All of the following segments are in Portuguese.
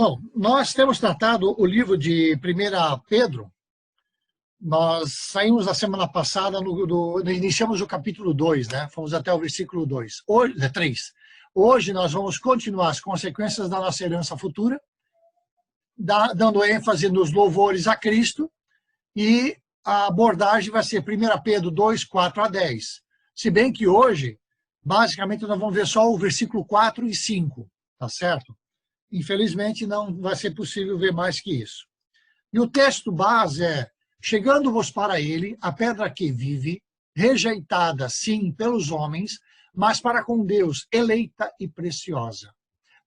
Bom, nós temos tratado o livro de 1 Pedro. Nós saímos a semana passada, iniciamos o capítulo 2, né? Fomos até o versículo 2, 3. Hoje nós vamos continuar as consequências da nossa herança futura, dando ênfase nos louvores a Cristo, e a abordagem vai ser 1 Pedro 2, 4 a 10. Se bem que hoje, basicamente, nós vamos ver só o versículo 4 e 5, tá certo? Infelizmente, não vai ser possível ver mais que isso. E o texto base é: chegando-vos para ele, a pedra que vive, rejeitada, sim, pelos homens, mas para com Deus, eleita e preciosa.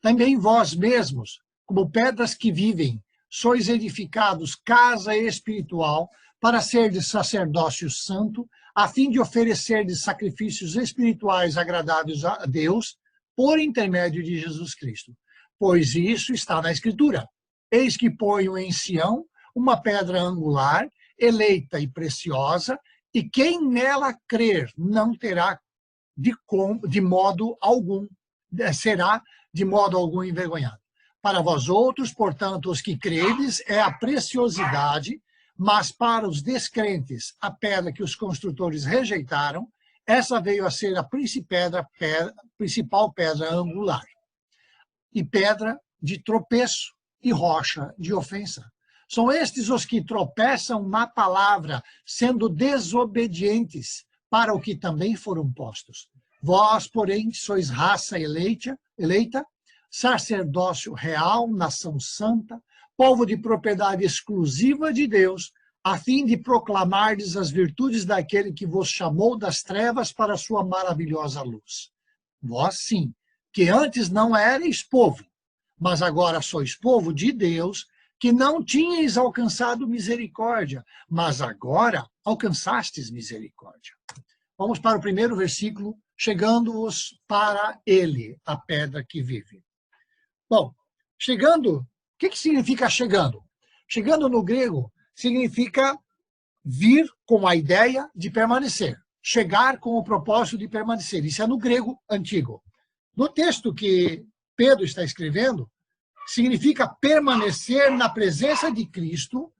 Também vós mesmos, como pedras que vivem, sois edificados casa espiritual, para serdes sacerdócio santo, a fim de oferecerdes sacrifícios espirituais agradáveis a Deus, por intermédio de Jesus Cristo. Pois isso está na Escritura. Eis que ponho em Sião uma pedra angular, eleita e preciosa, e quem nela crer não terá de modo algum, será de modo algum envergonhado. Para vós outros, portanto, os que credes, é a preciosidade, mas para os descrentes, a pedra que os construtores rejeitaram, essa veio a ser a principal pedra angular, e pedra de tropeço e rocha de ofensa. São estes os que tropeçam na palavra, sendo desobedientes para o que também foram postos. Vós, porém, sois raça eleita, sacerdócio real, nação santa, povo de propriedade exclusiva de Deus, a fim de proclamardes as virtudes daquele que vos chamou das trevas para a sua maravilhosa luz. Vós, sim, que antes não erais povo, mas agora sois povo de Deus, que não tinhais alcançado misericórdia, mas agora alcançastes misericórdia. Vamos para o primeiro versículo, chegando-os para ele, a pedra que vive. Bom, chegando, o que significa chegando? Chegando no grego significa vir com a ideia de permanecer, chegar com o propósito de permanecer. Isso é no grego antigo. No texto que Pedro está escrevendo, significa permanecer na presença de Cristo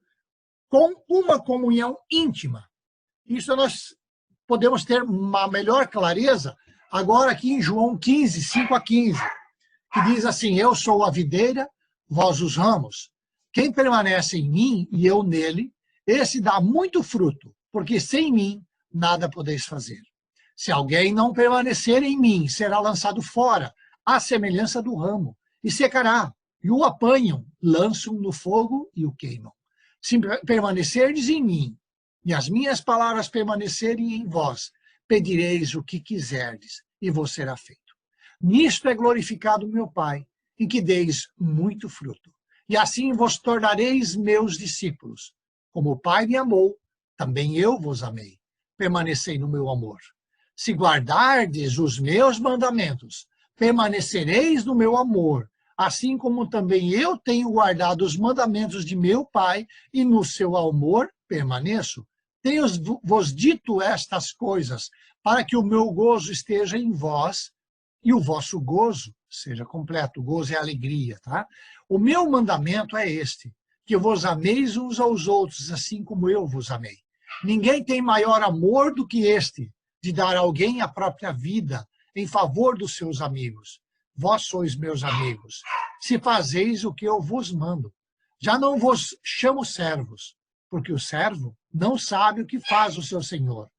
com uma comunhão íntima. Isso nós podemos ter uma melhor clareza agora aqui em João 15, 5 a 15, que diz assim: eu sou a videira, vós os ramos. Quem permanece em mim e eu nele, esse dá muito fruto, porque sem mim nada podeis fazer. Se alguém não permanecer em mim, será lançado fora, à semelhança do ramo, e secará, e o apanham, lançam no fogo e o queimam. Se permanecerdes em mim, e as minhas palavras permanecerem em vós, pedireis o que quiserdes, e vos será feito. Nisto é glorificado meu Pai, em que deis muito fruto, e assim vos tornareis meus discípulos. Como o Pai me amou, também eu vos amei. Permanecei no meu amor. Se guardardes os meus mandamentos, permanecereis no meu amor, assim como também eu tenho guardado os mandamentos de meu Pai, e no seu amor permaneço. Tenho-vos dito estas coisas, para que o meu gozo esteja em vós, e o vosso gozo seja completo. O gozo é alegria, tá? O meu mandamento é este, que vos ameis uns aos outros, assim como eu vos amei. Ninguém tem maior amor do que este, de dar a alguém a própria vida em favor dos seus amigos. Vós sois meus amigos, se fazeis o que eu vos mando. Já não vos chamo servos, porque o servo não sabe o que faz o seu senhor,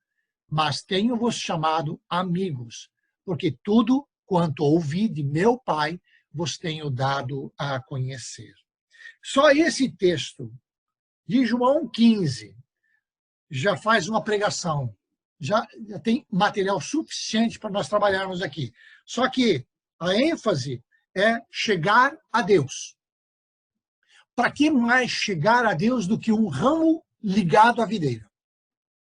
mas tenho-vos chamado amigos, porque tudo quanto ouvi de meu Pai vos tenho dado a conhecer. Só esse texto de João 15 já faz uma pregação, já tem material suficiente para nós trabalharmos aqui. Só que a ênfase é chegar a Deus. Para que mais chegar a Deus do que um ramo ligado à videira?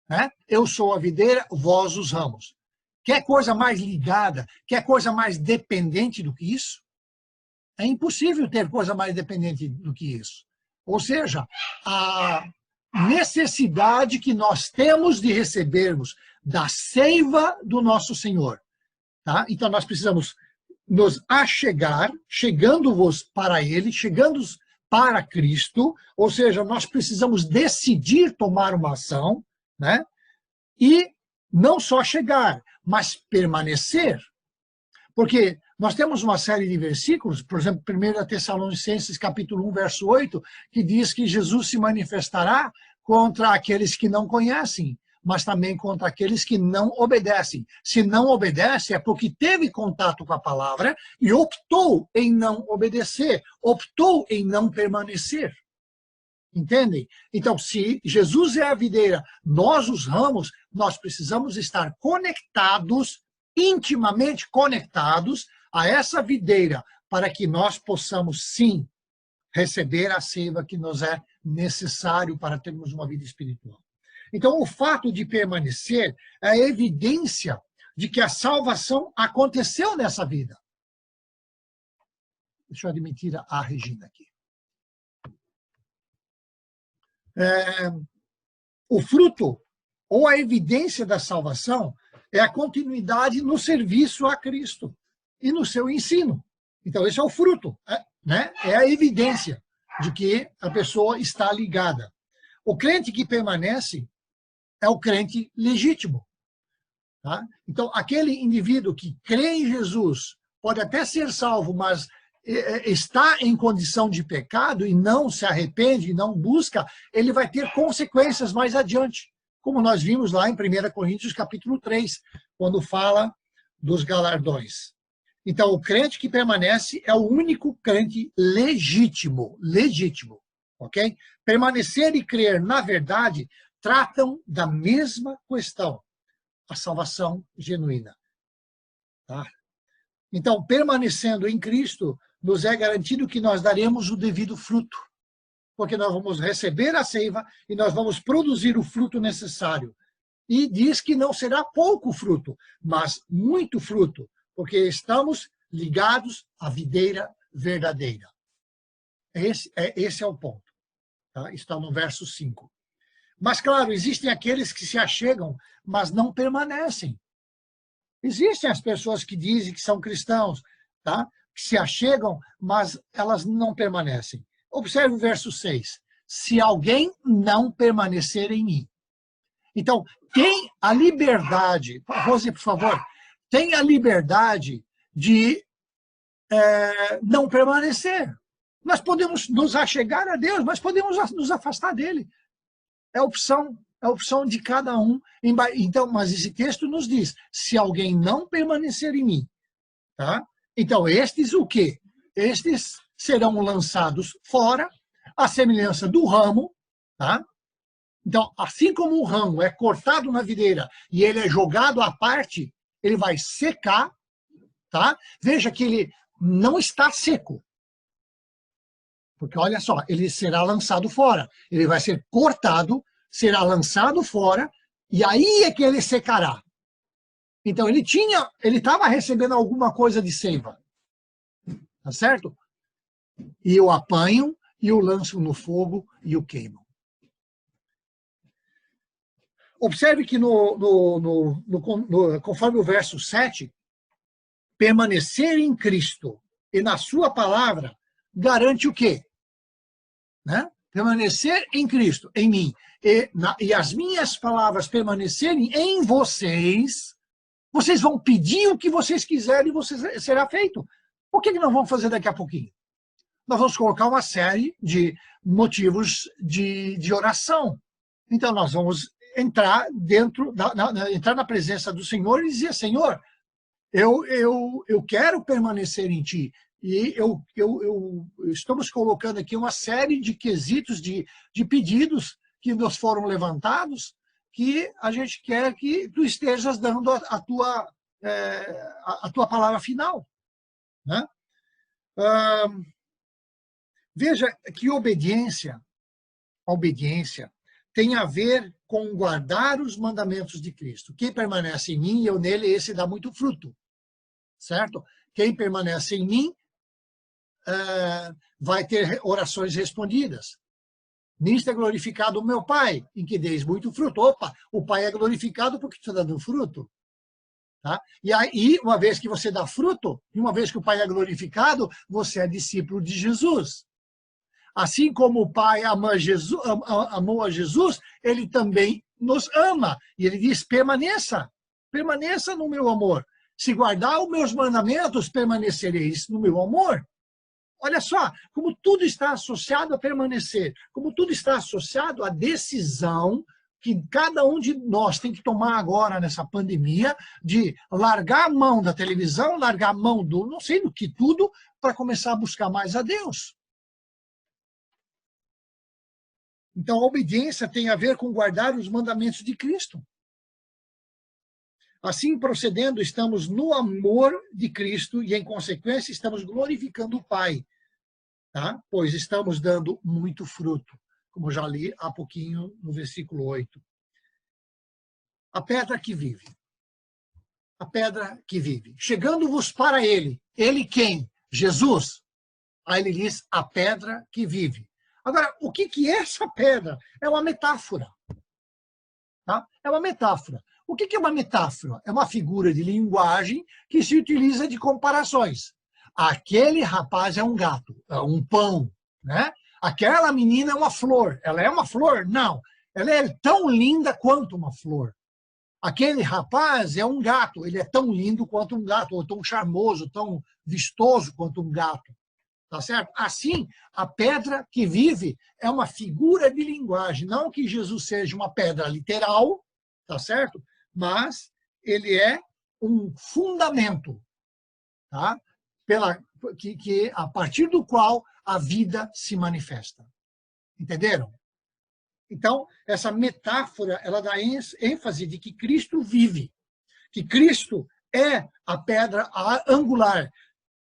Né? Eu sou a videira, vós os ramos. Quer coisa mais ligada, quer coisa mais dependente do que isso? É impossível ter coisa mais dependente do que isso. Ou seja, a necessidade que nós temos de recebermos da seiva do nosso Senhor. Tá? Então nós precisamos nos achegar, chegando-vos para ele, chegando para Cristo, ou seja, nós precisamos decidir tomar uma ação, né? E não só chegar, mas permanecer. Porque nós temos uma série de versículos, por exemplo, 1 Tessalonicenses capítulo 1, verso 8, que diz que Jesus se manifestará contra aqueles que não conhecem, mas também contra aqueles que não obedecem. Se não obedece, é porque teve contato com a palavra e optou em não obedecer, optou em não permanecer. Entendem? Então, se Jesus é a videira, nós os ramos, nós precisamos estar conectados, intimamente conectados a essa videira, para que nós possamos, sim, receber a seiva que nos é necessário para termos uma vida espiritual. Então, o fato de permanecer é a evidência de que a salvação aconteceu nessa vida. Deixa eu admitir a Regina aqui. O fruto, ou a evidência da salvação, é a continuidade no serviço a Cristo e no seu ensino. Então, esse é o fruto, né? É a evidência de que a pessoa está ligada. O crente que permanece é o crente legítimo. Tá? Então, aquele indivíduo que crê em Jesus pode até ser salvo, mas está em condição de pecado e não se arrepende, não busca, ele vai ter consequências mais adiante, como nós vimos lá em 1 Coríntios capítulo 3, quando fala dos galardões. Então, o crente que permanece é o único crente legítimo, ok? Permanecer e crer na verdade tratam da mesma questão, a salvação genuína. Tá? Então, permanecendo em Cristo, nos é garantido que nós daremos o devido fruto, porque nós vamos receber a seiva e nós vamos produzir o fruto necessário. E diz que não será pouco fruto, mas muito fruto, porque estamos ligados à videira verdadeira. Esse é o ponto. Tá? Está no verso 5. Mas, claro, existem aqueles que se achegam, mas não permanecem. Existem as pessoas que dizem que são cristãos, tá? Que se achegam, mas elas não permanecem. Observe o verso 6. Se alguém não permanecer em mim. Então, tem a liberdade, Rose, por favor, tem a liberdade de não permanecer. Nós podemos nos achegar a Deus, mas podemos nos afastar dele. É a opção de cada um. Então, mas esse texto nos diz, se alguém não permanecer em mim, tá? Então, estes o quê? Estes serão lançados fora, à semelhança do ramo, tá? Então, assim como o ramo é cortado na videira e ele é jogado à parte, ele vai secar, tá? Veja que ele não está seco. Porque, olha só, ele será lançado fora. Ele vai ser cortado, será lançado fora, e aí é que ele secará. Então, ele estava recebendo alguma coisa de seiva. Tá certo? E o apanham, e o lançam no fogo, e o queimam. Observe que conforme o verso 7, permanecer em Cristo e na sua palavra garante o quê? Né? Permanecer em Cristo, em mim, e as minhas palavras permanecerem em vocês, vocês vão pedir o que vocês quiserem e será feito. O que nós vamos fazer daqui a pouquinho? Nós vamos colocar uma série de motivos de oração. Então, nós vamos entrar entrar na presença do Senhor e dizer, Senhor, eu quero permanecer em Ti. E estamos colocando aqui uma série de quesitos, de pedidos que nos foram levantados, que a gente quer que tu estejas dando a tua palavra final. Né? Veja que obediência tem a ver com guardar os mandamentos de Cristo. Quem permanece em mim e eu nele, esse dá muito fruto. Certo? Quem permanece em mim vai ter orações respondidas. Nisto é glorificado o meu Pai, em que deis muito fruto. Opa, o Pai é glorificado porque está dando fruto. Tá? E aí, uma vez que você dá fruto, e uma vez que o Pai é glorificado, você é discípulo de Jesus. Assim como o Pai amou a Jesus, ele também nos ama. E ele diz, permaneça no meu amor. Se guardar os meus mandamentos, permanecereis no meu amor. Olha só, como tudo está associado a permanecer, como tudo está associado à decisão que cada um de nós tem que tomar agora nessa pandemia, de largar a mão da televisão, largar a mão do não sei do que tudo, para começar a buscar mais a Deus. Então, a obediência tem a ver com guardar os mandamentos de Cristo. Assim, procedendo, estamos no amor de Cristo e, em consequência, estamos glorificando o Pai, tá? Pois estamos dando muito fruto, como já li há pouquinho no versículo 8. A pedra que vive. A pedra que vive. Chegando-vos para ele. Ele quem? Jesus. Aí ele diz, a pedra que vive. Agora, o que é essa pedra? É uma metáfora. Tá? É uma metáfora. O que é uma metáfora? É uma figura de linguagem que se utiliza de comparações. Aquele rapaz é um gato, é um pão, né? Aquela menina é uma flor. Ela é uma flor? Não. Ela é tão linda quanto uma flor. Aquele rapaz é um gato. Ele é tão lindo quanto um gato, ou tão charmoso, tão vistoso quanto um gato. Tá certo? Assim, a pedra que vive é uma figura de linguagem. Não que Jesus seja uma pedra literal, tá certo? Mas ele é um fundamento, tá? A partir do qual a vida se manifesta. Entenderam? Então, essa metáfora, ela dá ênfase de que Cristo vive, que Cristo é a pedra angular,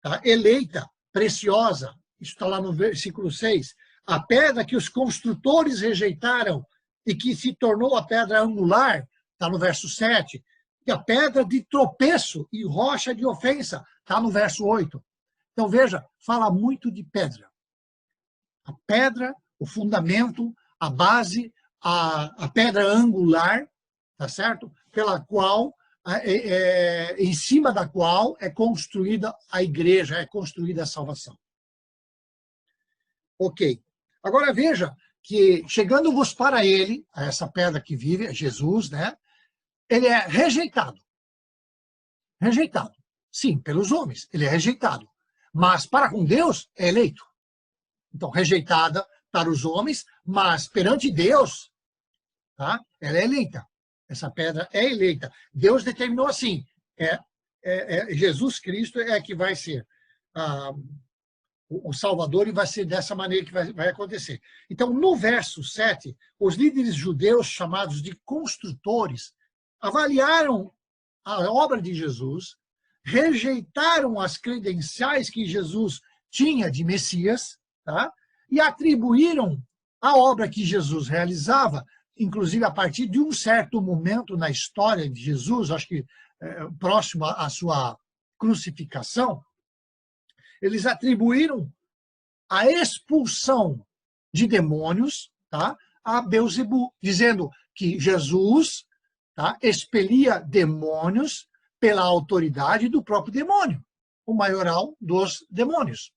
tá? Eleita, preciosa. Isso está lá no versículo 6. A pedra que os construtores rejeitaram e que se tornou a pedra angular, está no verso 7. E a pedra de tropeço e rocha de ofensa, está no verso 8. Então, veja, fala muito de pedra. A pedra, o fundamento, a base, a pedra angular, tá certo? Pela qual, em cima da qual é construída a igreja, é construída a salvação. Ok. Agora veja que, chegando-vos para ele, essa pedra que vive, é Jesus, né? Ele é rejeitado. Rejeitado. Sim, pelos homens, ele é rejeitado. Mas para com Deus, é eleito. Então, rejeitada para os homens, mas perante Deus, tá? Ela é eleita. Essa pedra é eleita. Deus determinou assim, Jesus Cristo é que vai ser o Salvador e vai ser dessa maneira que vai acontecer. Então, no verso 7, os líderes judeus, chamados de construtores, avaliaram a obra de Jesus, rejeitaram as credenciais que Jesus tinha de Messias, tá? E atribuíram a obra que Jesus realizava, inclusive a partir de um certo momento na história de Jesus, acho que próximo à sua crucificação, eles atribuíram a expulsão de demônios, tá, a Beelzebub, dizendo que Jesus, tá, expelia demônios pela autoridade do próprio demônio, o maioral dos demônios.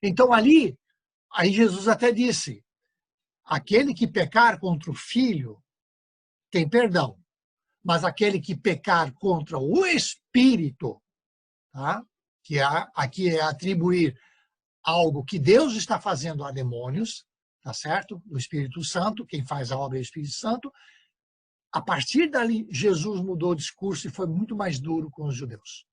Então, aí Jesus até disse, aquele que pecar contra o Filho tem perdão, mas aquele que pecar contra o Espírito, tá, que aqui é atribuir algo que Deus está fazendo a demônios, tá certo? O Espírito Santo, quem faz a obra é o Espírito Santo. A partir dali, Jesus mudou o discurso e foi muito mais duro com os judeus.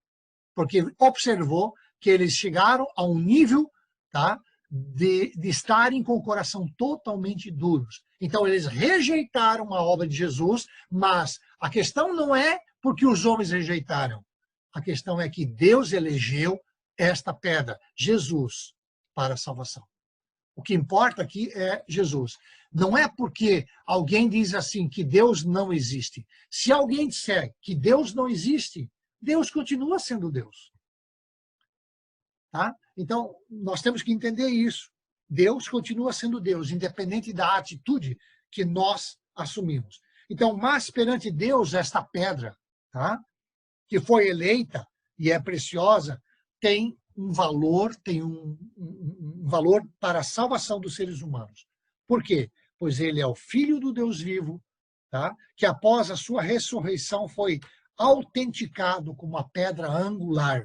Porque observou que eles chegaram a um nível, tá, de estarem com o coração totalmente duros. Então, eles rejeitaram a obra de Jesus, mas a questão não é porque os homens rejeitaram. A questão é que Deus elegeu esta pedra, Jesus, para a salvação. O que importa aqui é Jesus. Não é porque alguém diz assim que Deus não existe. Se alguém disser que Deus não existe, Deus continua sendo Deus. Tá? Então, nós temos que entender isso. Deus continua sendo Deus, independente da atitude que nós assumimos. Então, mas perante Deus, esta pedra, tá? que foi eleita e é preciosa, tem um valor, um valor para a salvação dos seres humanos. Por quê? Pois ele é o Filho do Deus vivo, tá? Que após a sua ressurreição foi autenticado como uma pedra angular.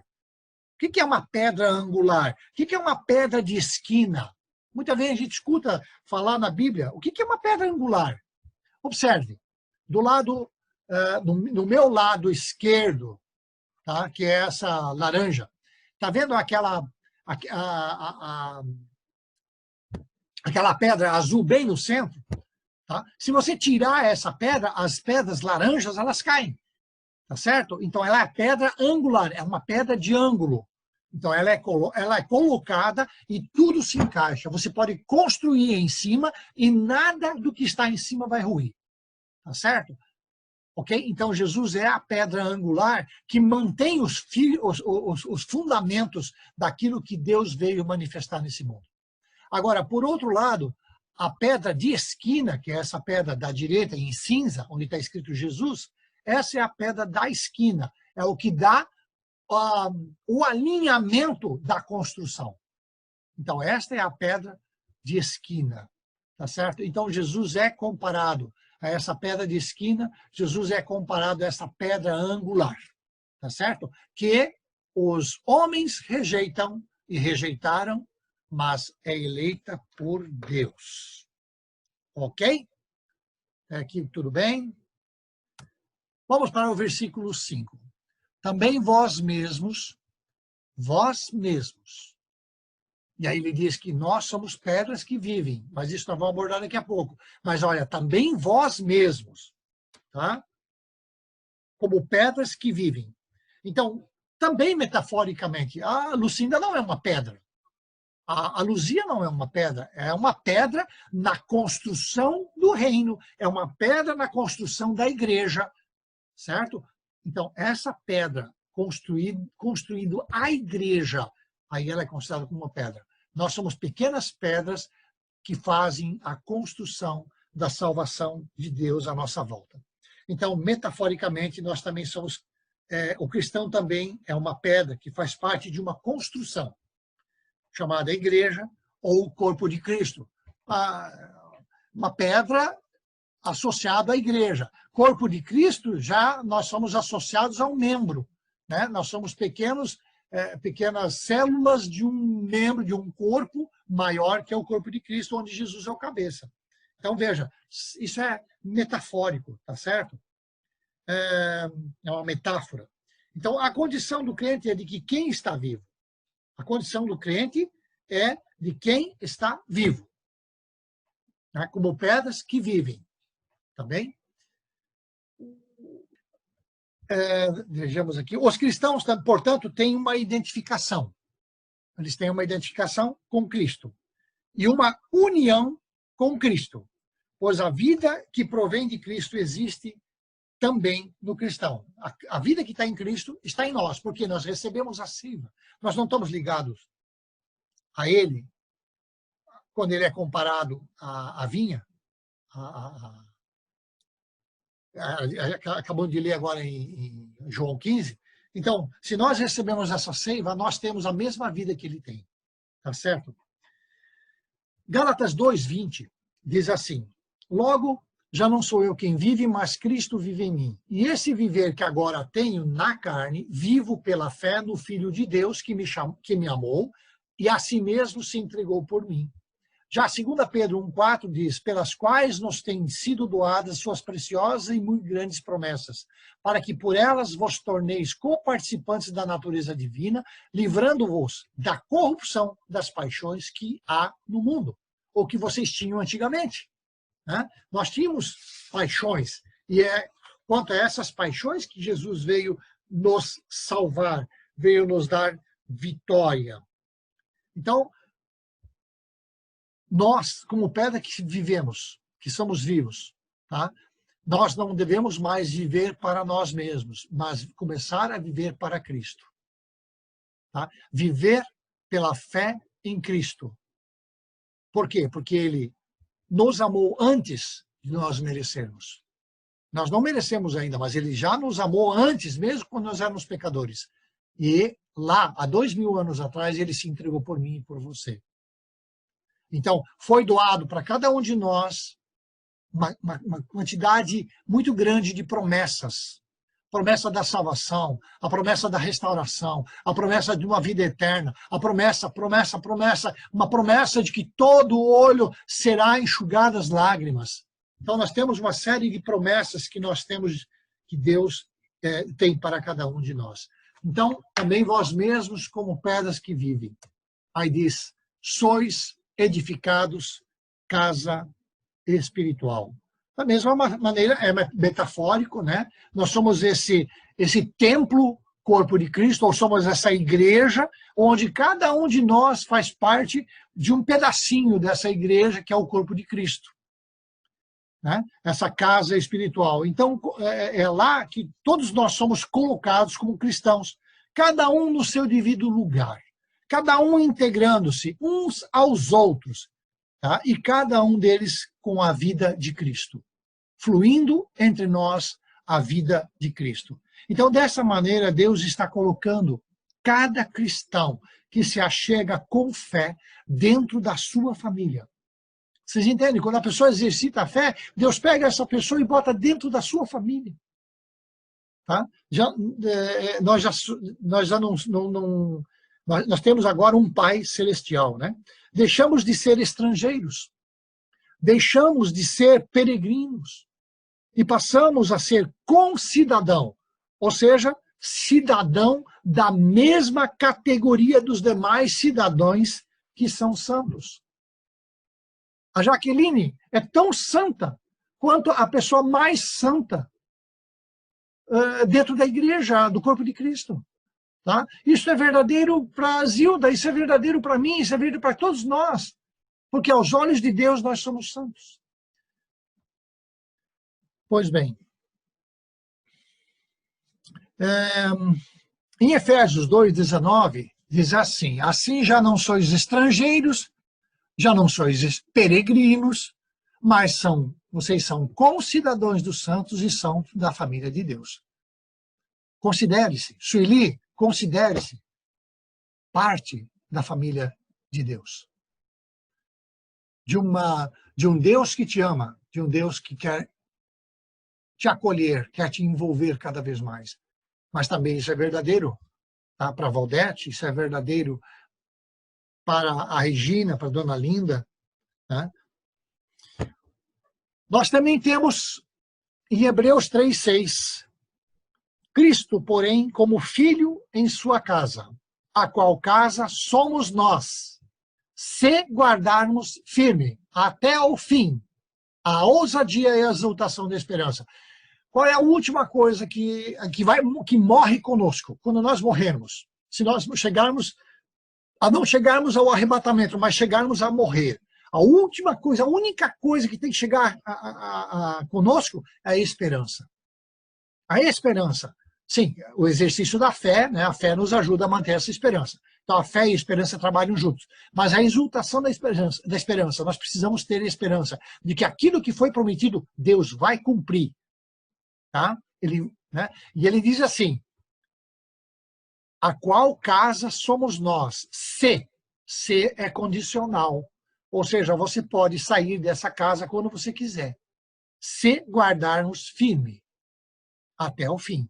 O que é uma pedra angular? O que é uma pedra de esquina? Muitas vezes a gente escuta falar na Bíblia, o que é uma pedra angular? Observe, do lado, no meu lado esquerdo, tá? Que é essa laranja, tá vendo aquela pedra azul bem no centro? Tá? Se você tirar essa pedra, as pedras laranjas, elas caem. Tá certo? Então, ela é pedra angular, é uma pedra de ângulo. Então, ela é colocada e tudo se encaixa. Você pode construir em cima e nada do que está em cima vai ruir. Tá certo? Ok? Então, Jesus é a pedra angular que mantém os fundamentos daquilo que Deus veio manifestar nesse mundo. Agora, por outro lado, a pedra de esquina, que é essa pedra da direita em cinza, onde está escrito Jesus, essa é a pedra da esquina. É o que dá o alinhamento da construção. Então, esta é a pedra de esquina. Tá certo? Então, Jesus é comparado a essa pedra de esquina, Jesus é comparado a essa pedra angular. Tá certo? Que os homens rejeitam e rejeitaram, mas é eleita por Deus. Ok? Aqui tudo bem? Vamos para o versículo 5. Também vós mesmos, e aí ele diz que nós somos pedras que vivem, mas isso nós vamos abordar daqui a pouco. Mas olha, também vós mesmos, tá? Como pedras que vivem. Então, também metaforicamente, a Lucinda não é uma pedra. A Luzia não é uma pedra na construção do reino, é uma pedra na construção da igreja, certo? Então, essa pedra construindo a igreja, aí ela é considerada como uma pedra. Nós somos pequenas pedras que fazem a construção da salvação de Deus à nossa volta. Então, metaforicamente, nós também somos... o cristão também é uma pedra que faz parte de uma construção, chamada igreja ou corpo de Cristo. Uma pedra associada à igreja. Corpo de Cristo, já nós somos associados a um membro. Né? Nós somos pequenas células de um membro, de um corpo maior, que é o corpo de Cristo, onde Jesus é o cabeça. Então, veja, isso é metafórico, tá certo? É uma metáfora. Então, a condição do crente é de que quem está vivo. A condição do crente é de quem está vivo. Né? Como pedras que vivem. Tá bem? Vejamos aqui. Os cristãos, portanto, têm uma identificação. Eles têm uma identificação com Cristo. E uma união com Cristo. Pois a vida que provém de Cristo existe também no cristão. A vida que está em Cristo está em nós, porque nós recebemos a seiva. Nós não estamos ligados a Ele, quando Ele é comparado à vinha, acabamos de ler agora em João 15. Então, se nós recebemos essa seiva, nós temos a mesma vida que Ele tem. Tá certo? Gálatas 2:20 diz assim: logo, já não sou eu quem vive, mas Cristo vive em mim. E esse viver que agora tenho na carne, vivo pela fé no Filho de Deus que me amou e a si mesmo se entregou por mim. Já 2 Pedro 1:4 diz: pelas quais nos têm sido doadas suas preciosas e muito grandes promessas, para que por elas vos torneis coparticipantes da natureza divina, livrando-vos da corrupção das paixões que há no mundo, ou que vocês tinham antigamente. Né? Nós tínhamos paixões, e é quanto a essas paixões que Jesus veio nos salvar, veio nos dar vitória. Então, nós, como pedra que vivemos, que somos vivos, tá? Nós não devemos mais viver para nós mesmos, mas começar a viver para Cristo. Tá? Viver pela fé em Cristo. Por quê? Porque Ele nos amou antes de nós merecermos. Nós não merecemos ainda, mas ele já nos amou antes, mesmo quando nós éramos pecadores. E lá, há 2000 anos atrás, ele se entregou por mim e por você. Então, foi doado para cada um de nós uma quantidade muito grande de promessas. Promessa da salvação, a promessa da restauração, a promessa de uma vida eterna, a promessa, uma promessa de que todo olho será enxugado as lágrimas. Então, nós temos uma série de promessas que nós temos, que Deus tem para cada um de nós. Então, também vós mesmos, como pedras que vivem. Aí diz, sois edificados casa espiritual. Da mesma maneira, é metafórico, né? Nós somos esse templo, corpo de Cristo, ou somos essa igreja, onde cada um de nós faz parte de um pedacinho dessa igreja, que é o corpo de Cristo. Né? Essa casa espiritual. Então, é lá que todos nós somos colocados como cristãos, cada um no seu devido lugar, cada um integrando-se uns aos outros, tá? E cada um deles com a vida de Cristo, fluindo entre nós a vida de Cristo. Então, dessa maneira, Deus está colocando cada cristão que se achega com fé dentro da sua família. Vocês entendem? Quando a pessoa exercita a fé, Deus pega essa pessoa e bota dentro da sua família. Tá? Nós temos agora um Pai celestial, né? Deixamos de ser estrangeiros, deixamos de ser peregrinos e passamos a ser concidadão, ou seja, cidadão da mesma categoria dos demais cidadãos que são santos. A Jaqueline é tão santa quanto a pessoa mais santa dentro da igreja, do corpo de Cristo. Tá? Isso é verdadeiro para a Zilda, isso é verdadeiro para mim, isso é verdadeiro para todos nós. Porque aos olhos de Deus nós somos santos. Pois bem. Em Efésios 2,19, diz assim, assim já não sois estrangeiros, já não sois peregrinos, mas vocês são concidadãos dos santos e são da família de Deus. Considere-se, Sueli, considere-se parte da família de Deus. De um Deus que te ama, de um Deus que quer te acolher, quer te envolver cada vez mais. Mas também isso é verdadeiro, tá? Para a Valdete, isso é verdadeiro para a Regina, para a Dona Linda. Né? Nós também temos em Hebreus 3,6, Cristo, porém, como filho em sua casa, a qual casa somos nós, se guardarmos firme até ao fim a ousadia e a exultação da esperança. Qual é a última coisa que morre conosco, quando nós morrermos? Se nós chegarmos não chegarmos ao arrebatamento, mas chegarmos a morrer. A última coisa, a única coisa que tem que chegar conosco é a esperança. A esperança. Sim, o exercício da fé, né? A fé nos ajuda a manter essa esperança. Então, a fé e a esperança trabalham juntos. Mas a exultação da esperança, nós precisamos ter esperança de que aquilo que foi prometido, Deus vai cumprir. Tá? Né? E ele diz assim, a qual casa somos nós? Se é condicional. Ou seja, você pode sair dessa casa quando você quiser. Se guardarmos firme até o fim.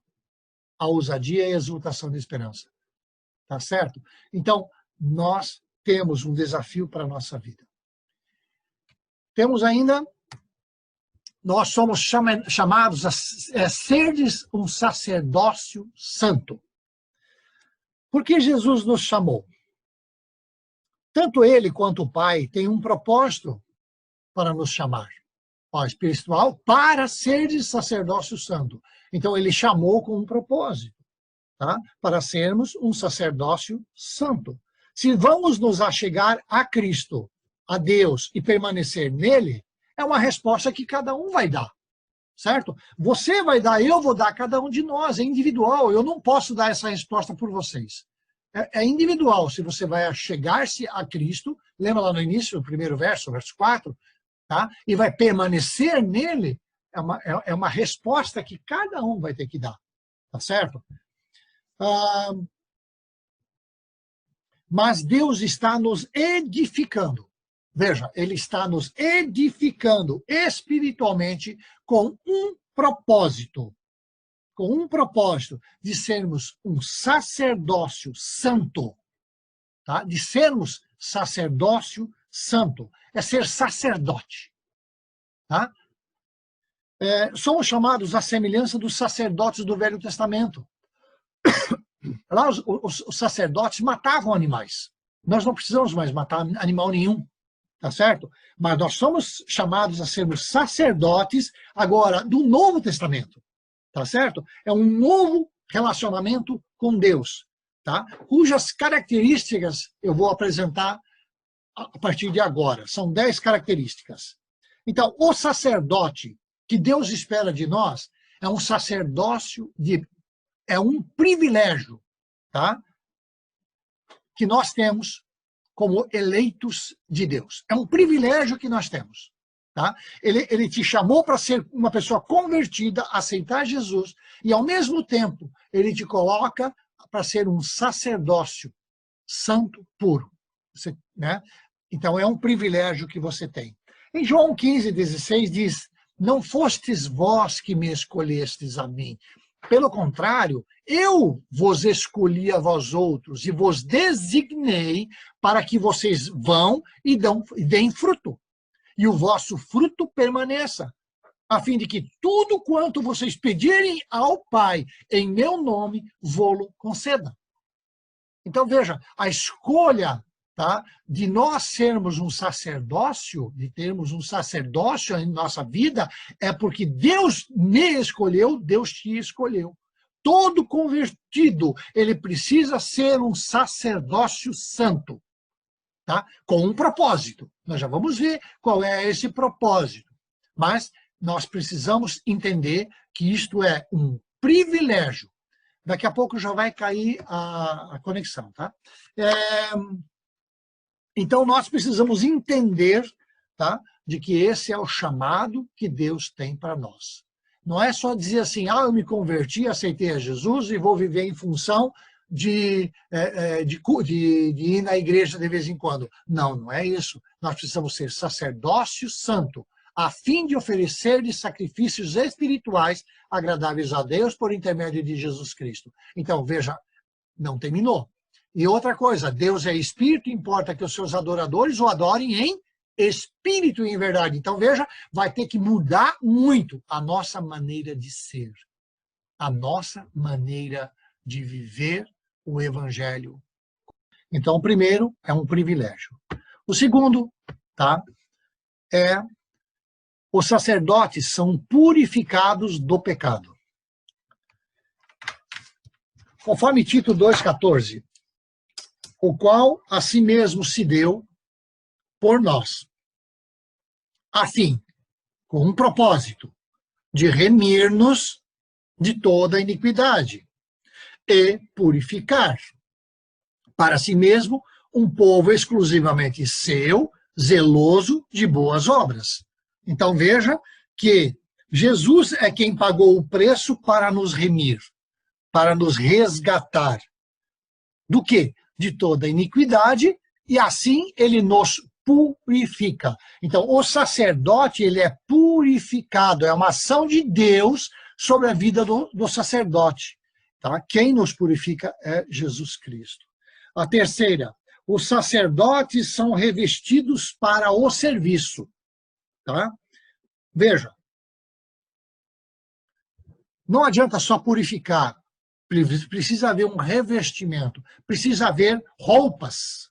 A ousadia e a exultação da esperança. Tá certo? Então, nós temos um desafio para a nossa vida. Temos ainda, nós somos chamados a serdes um sacerdócio santo. Por que Jesus nos chamou? Tanto ele quanto o Pai têm um propósito para nos chamar. Ó, espiritual, para serdes sacerdócio santo. Então, ele chamou com um propósito, tá? Para sermos um sacerdócio santo. Se vamos nos achegar a Cristo, a Deus, e permanecer nele, é uma resposta que cada um vai dar, certo? Você vai dar, eu vou dar, cada um de nós, é individual. Eu não posso dar essa resposta por vocês. É individual, se você vai achegar-se a Cristo, lembra lá no início, o primeiro verso 4, tá? E vai permanecer nele, é uma resposta que cada um vai ter que dar, tá certo? Mas Deus está nos edificando. Veja, Ele está nos edificando espiritualmente com um propósito de sermos um sacerdócio santo, tá? De sermos sacerdócio santo, é ser sacerdote, tá? Somos chamados à semelhança dos sacerdotes do Velho Testamento. Lá os sacerdotes matavam animais. Nós não precisamos mais matar animal nenhum, tá certo? Mas nós somos chamados a sermos sacerdotes agora do Novo Testamento, tá certo? É um novo relacionamento com Deus, tá? Cujas características eu vou apresentar a partir de agora. São 10 características. Então, o sacerdote que Deus espera de nós é um sacerdócio, é um privilégio, tá? Que nós temos como eleitos de Deus. É um privilégio que nós temos, tá? Ele te chamou para ser uma pessoa convertida, aceitar Jesus, e ao mesmo tempo ele te coloca para ser um sacerdócio santo, puro. Você, né? Então é um privilégio que você tem. Em João 15:16 diz: não fostes vós que me escolhestes a mim. Pelo contrário, eu vos escolhi a vós outros e vos designei para que vocês vão e deem fruto. E o vosso fruto permaneça, a fim de que tudo quanto vocês pedirem ao Pai em meu nome, vô-lo conceda. Então veja, a escolha, tá, de nós sermos um sacerdócio, de termos um sacerdócio em nossa vida, é porque Deus me escolheu, Deus te escolheu. Todo convertido, ele precisa ser um sacerdócio santo, tá? Com um propósito. Nós já vamos ver qual é esse propósito. Mas nós precisamos entender que isto é um privilégio. Daqui a pouco já vai cair a conexão, tá? Então, nós precisamos entender, tá, de que esse é o chamado que Deus tem para nós. Não é só dizer assim, eu me converti, aceitei a Jesus e vou viver em função de ir na igreja de vez em quando. Não, não é isso. Nós precisamos ser sacerdócio santo, a fim de oferecer sacrifícios espirituais agradáveis a Deus por intermédio de Jesus Cristo. Então, veja, não terminou. E outra coisa, Deus é espírito, importa que os seus adoradores o adorem em espírito e em verdade. Então, veja, vai ter que mudar muito a nossa maneira de ser, a nossa maneira de viver o evangelho. Então, o primeiro é um privilégio. O segundo, tá, os sacerdotes são purificados do pecado. Conforme Tito 2,14, o qual a si mesmo se deu por nós, a fim, com um propósito, de remir-nos de toda iniquidade e purificar para si mesmo um povo exclusivamente seu, zeloso de boas obras. Então veja que Jesus é quem pagou o preço para nos remir, para nos resgatar. Do quê? De toda iniquidade, e assim ele nos purifica. Então, o sacerdote, ele é purificado, é uma ação de Deus sobre a vida do sacerdote. Tá? Quem nos purifica é Jesus Cristo. A terceira, os sacerdotes são revestidos para o serviço. Tá? Veja, não adianta só purificar, precisa haver um revestimento, precisa haver roupas,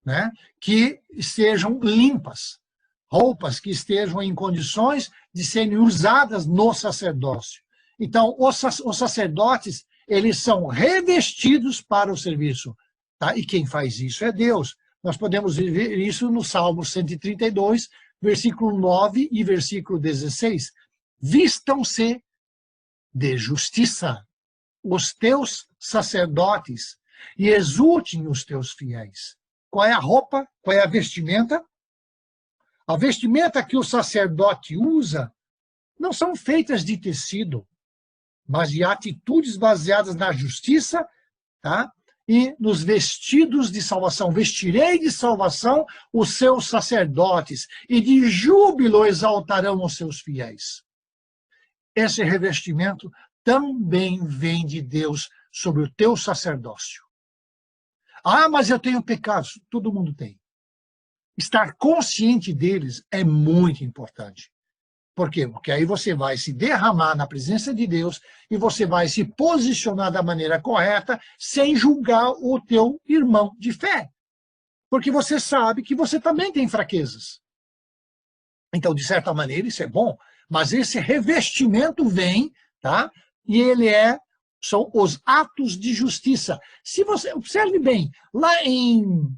né, que estejam limpas, roupas que estejam em condições de serem usadas no sacerdócio. Então, os sacerdotes, eles são revestidos para o serviço, tá? E quem faz isso é Deus. Nós podemos ver isso no Salmo 132, versículo 9 e versículo 16. Vistam-se de justiça os teus sacerdotes e exultem os teus fiéis. Qual é a roupa? Qual é a vestimenta? A vestimenta que o sacerdote usa não são feitas de tecido, mas de atitudes baseadas na justiça, tá? E nos vestidos de salvação. Vestirei de salvação os seus sacerdotes, e de júbilo exaltarão os seus fiéis. Esse revestimento também vem de Deus sobre o teu sacerdócio. Ah, mas eu tenho pecados. Todo mundo tem. Estar consciente deles é muito importante. Por quê? Porque aí você vai se derramar na presença de Deus e você vai se posicionar da maneira correta sem julgar o teu irmão de fé. Porque você sabe que você também tem fraquezas. Então, de certa maneira, isso é bom, mas esse revestimento vem, tá? E ele são os atos de justiça. Se você observe bem, lá em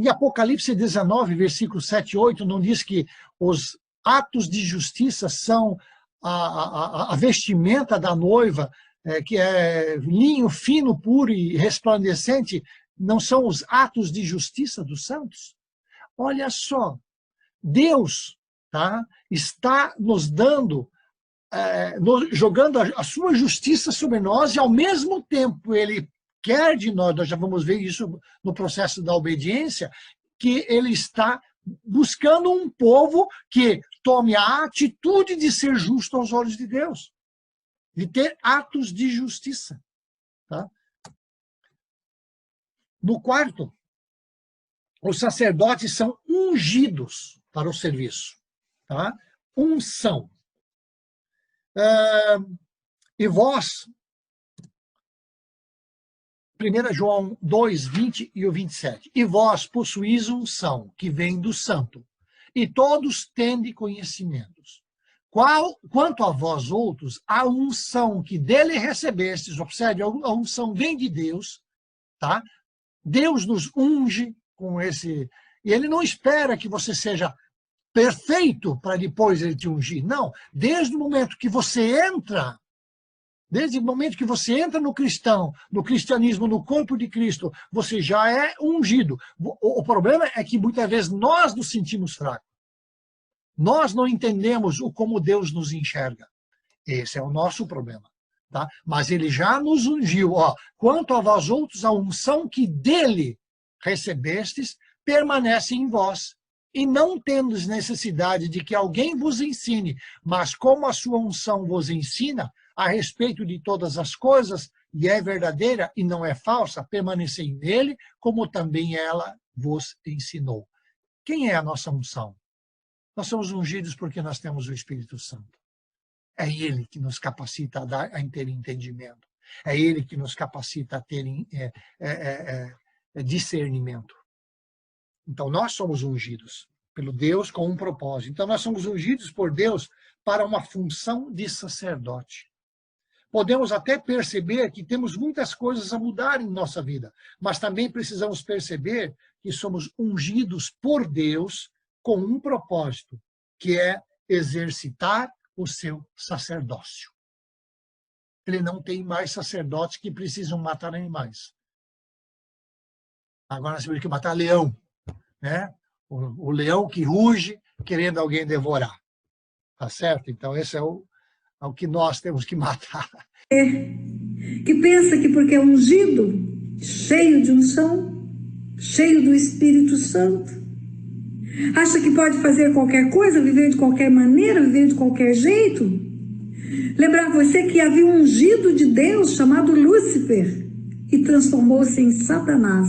Apocalipse 19, versículos 7 e 8, não diz que os atos de justiça são a vestimenta da noiva, que é linho fino, puro e resplandecente, não são os atos de justiça dos santos? Olha só, Deus, tá, está nos dando, jogando a sua justiça sobre nós, e ao mesmo tempo Ele quer de nós já vamos ver isso no processo da obediência, que Ele está buscando um povo que tome a atitude de ser justo aos olhos de Deus, de ter atos de justiça. Tá? No quarto, os sacerdotes são ungidos para o serviço. Tá? Unção. E vós, 1 João 2, 20 e o 27. E vós possuís unção, que vem do santo, e todos tende conhecimentos. Quanto a vós outros, a unção que dele recebestes, observe, a unção vem de Deus, tá? Deus nos unge com esse... E ele não espera que você seja perfeito para depois ele te ungir. Não, desde o momento que você entra... Desde o momento que você entra no cristianismo, no corpo de Cristo, você já é ungido. O problema é que muitas vezes nós nos sentimos fracos. Nós não entendemos como Deus nos enxerga. Esse é o nosso problema. Tá? Mas ele já nos ungiu. Ó, quanto a vós outros, a unção que dele recebestes permanece em vós. E não tendes necessidade de que alguém vos ensine, mas como a sua unção vos ensina, a respeito de todas as coisas, e é verdadeira e não é falsa, permanecei nele, como também ela vos ensinou. Quem é a nossa unção? Nós somos ungidos porque nós temos o Espírito Santo. É ele que nos capacita a ter entendimento. É ele que nos capacita a ter discernimento. Então, nós somos ungidos pelo Deus com um propósito. Então, nós somos ungidos por Deus para uma função de sacerdote. Podemos até perceber que temos muitas coisas a mudar em nossa vida, mas também precisamos perceber que somos ungidos por Deus com um propósito, que é exercitar o seu sacerdócio. Ele não tem mais sacerdotes que precisam matar animais. Agora nós temos que matar leão, né? O leão que ruge querendo alguém devorar. Tá certo? Então esse é o que nós temos que matar. Que pensa que porque é ungido, cheio de unção, cheio do Espírito Santo, acha que pode fazer qualquer coisa, viver de qualquer maneira, viver de qualquer jeito? Lembrar você que havia um ungido de Deus chamado Lúcifer e transformou-se em Satanás,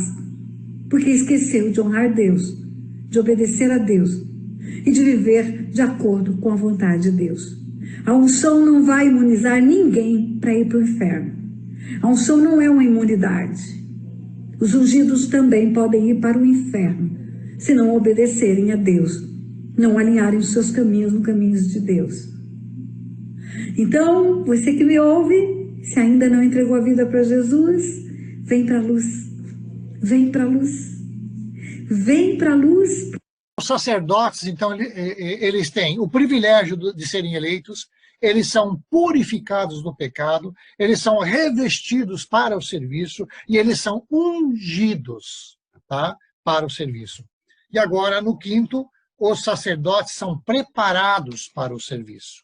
porque esqueceu de honrar Deus, de obedecer a Deus e de viver de acordo com a vontade de Deus. A unção não vai imunizar ninguém para ir para o inferno. A unção não é uma imunidade. Os ungidos também podem ir para o inferno se não obedecerem a Deus, não alinharem os seus caminhos no caminho de Deus. Então, você que me ouve, se ainda não entregou a vida para Jesus, vem para a luz. Vem para a luz. Vem para a luz. Os sacerdotes, então, eles têm o privilégio de serem eleitos, eles são purificados do pecado, eles são revestidos para o serviço e eles são ungidos, tá, para o serviço. E agora, no quinto, os sacerdotes são preparados para o serviço.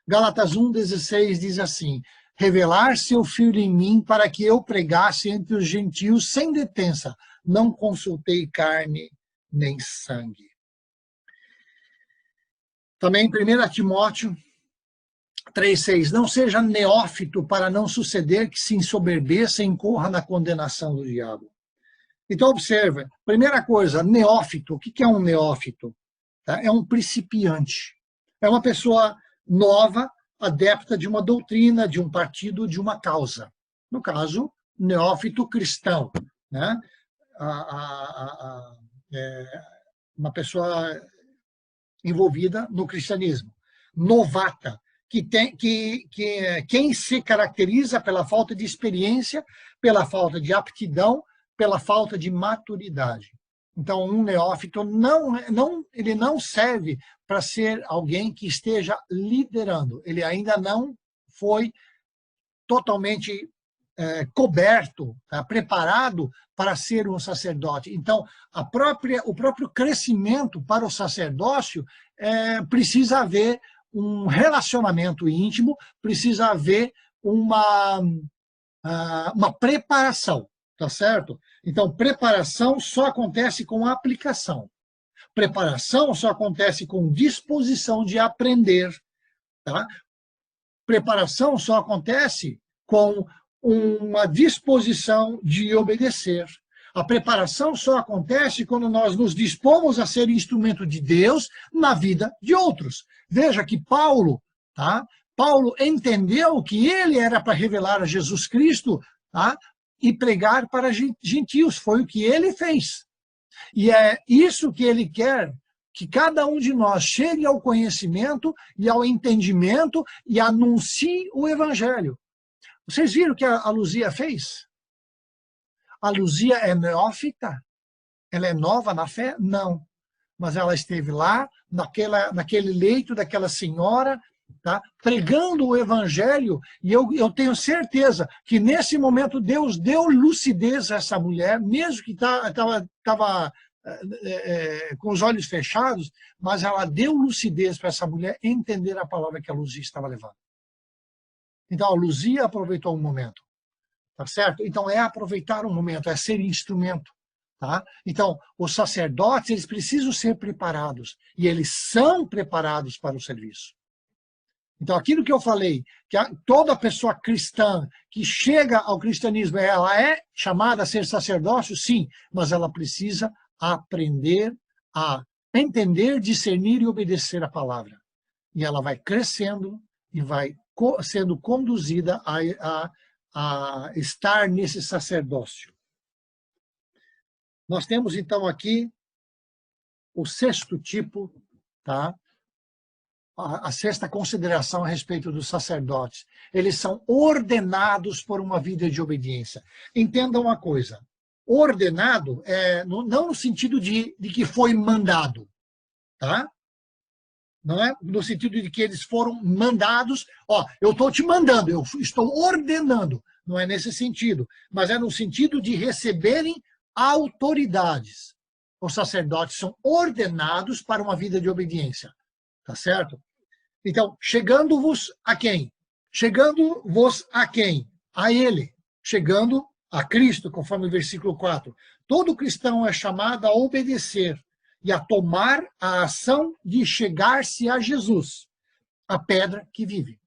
Gálatas 1,16 diz assim: revelar seu filho em mim para que eu pregasse entre os gentios sem detença. Não consultei carne nem sangue. Também 1 Timóteo 3,6. Não seja neófito para não suceder que se ensoberbeça e incorra na condenação do diabo. Então, observa. Primeira coisa, neófito. O que é um neófito? É um principiante. É uma pessoa nova, adepta de uma doutrina, de um partido, de uma causa. No caso, neófito cristão, né? Uma pessoa envolvida no cristianismo. Novata, quem se caracteriza pela falta de experiência, pela falta de aptidão, pela falta de maturidade. Então, um neófito ele não serve para ser alguém que esteja liderando. Ele ainda não foi totalmente coberto, preparado para ser um sacerdote. Então, o próprio crescimento para o sacerdócio precisa haver um relacionamento íntimo, precisa haver uma preparação, tá certo? Então, preparação só acontece com aplicação. Preparação só acontece com disposição de aprender, tá? Preparação só acontece com uma disposição de obedecer. A preparação só acontece quando nós nos dispomos a ser instrumento de Deus na vida de outros. Veja que Paulo, tá? Paulo entendeu que ele era para revelar a Jesus Cristo, tá? E pregar para gentios. Foi o que ele fez. E é isso que ele quer, que cada um de nós chegue ao conhecimento e ao entendimento e anuncie o evangelho. Vocês viram o que a Luzia fez? A Luzia é neófita? Ela é nova na fé? Não. Mas ela esteve lá, naquele leito daquela senhora, tá, pregando o evangelho, e eu tenho certeza que nesse momento Deus deu lucidez a essa mulher, mesmo que estava com os olhos fechados, mas ela deu lucidez para essa mulher entender a palavra que a Luzia estava levando. Então, a Luzia aproveitou um momento, tá certo? Então, é aproveitar um momento, é ser instrumento, tá? Então, os sacerdotes, eles precisam ser preparados, e eles são preparados para o serviço. Então, aquilo que eu falei, que toda pessoa cristã que chega ao cristianismo, ela é chamada a ser sacerdócio, sim, mas ela precisa aprender a entender, discernir e obedecer a palavra. E ela vai crescendo e vai sendo conduzida a estar nesse sacerdócio. Nós temos, então, aqui o sexto tipo, tá? A sexta consideração a respeito dos sacerdotes. Eles são ordenados por uma vida de obediência. Entendam uma coisa. Ordenado, não no sentido de que foi mandado, tá? Não é no sentido de que eles foram mandados, eu estou te mandando, eu estou ordenando. Não é nesse sentido, mas é no sentido de receberem autoridades. Os sacerdotes são ordenados para uma vida de obediência, tá certo? Então, chegando-vos a quem? Chegando-vos a quem? A ele. Chegando a Cristo, conforme o versículo 4. Todo cristão é chamado a obedecer e a tomar a ação de chegar-se a Jesus, a pedra que vive.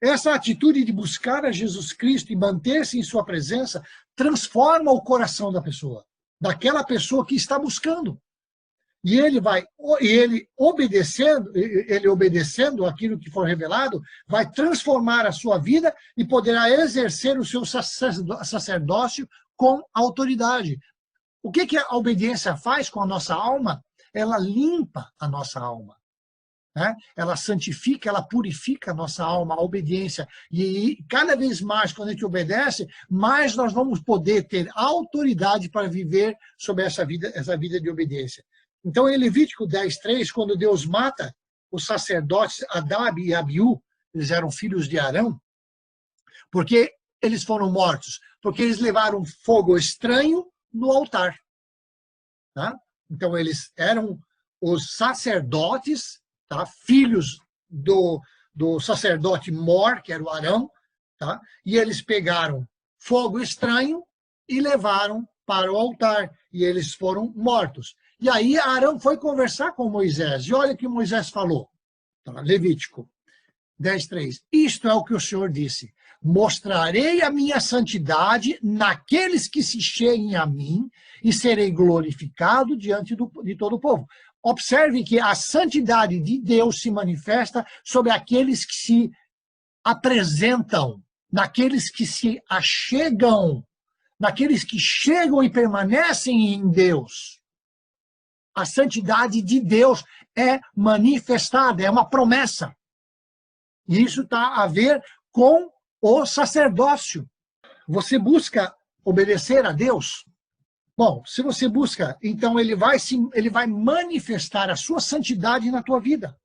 Essa atitude de buscar a Jesus Cristo e manter-se em sua presença transforma o coração da pessoa, daquela pessoa que está buscando. E ele obedecendo aquilo que for revelado, vai transformar a sua vida e poderá exercer o seu sacerdócio com autoridade. O que a obediência faz com a nossa alma? Ela limpa a nossa alma, né? Ela santifica, ela purifica a nossa alma, a obediência. E cada vez mais, quando a gente obedece, mais nós vamos poder ter autoridade para viver sobre essa vida de obediência. Então, em Levítico 10:3, quando Deus mata os sacerdotes Adab e Abiú, eles eram filhos de Arão, porque eles foram mortos? Porque eles levaram fogo estranho no altar. Tá? Então, eles eram os sacerdotes, tá? Filhos do sacerdote Mor, que era o Arão, tá? E eles pegaram fogo estranho e levaram para o altar, e eles foram mortos. E aí Arão foi conversar com Moisés, e olha o que Moisés falou, tá? Levítico 10:3. Isto é o que o Senhor disse: mostrarei a minha santidade naqueles que se cheguem a mim, e serei glorificado diante de todo o povo. Observe que a santidade de Deus se manifesta sobre aqueles que se apresentam, naqueles que se achegam, naqueles que chegam e permanecem em Deus. A santidade de Deus é manifestada, é uma promessa. E isso está a ver com o sacerdócio. Você busca obedecer a Deus? Bom, se você busca, então ele vai manifestar a sua santidade na tua vida.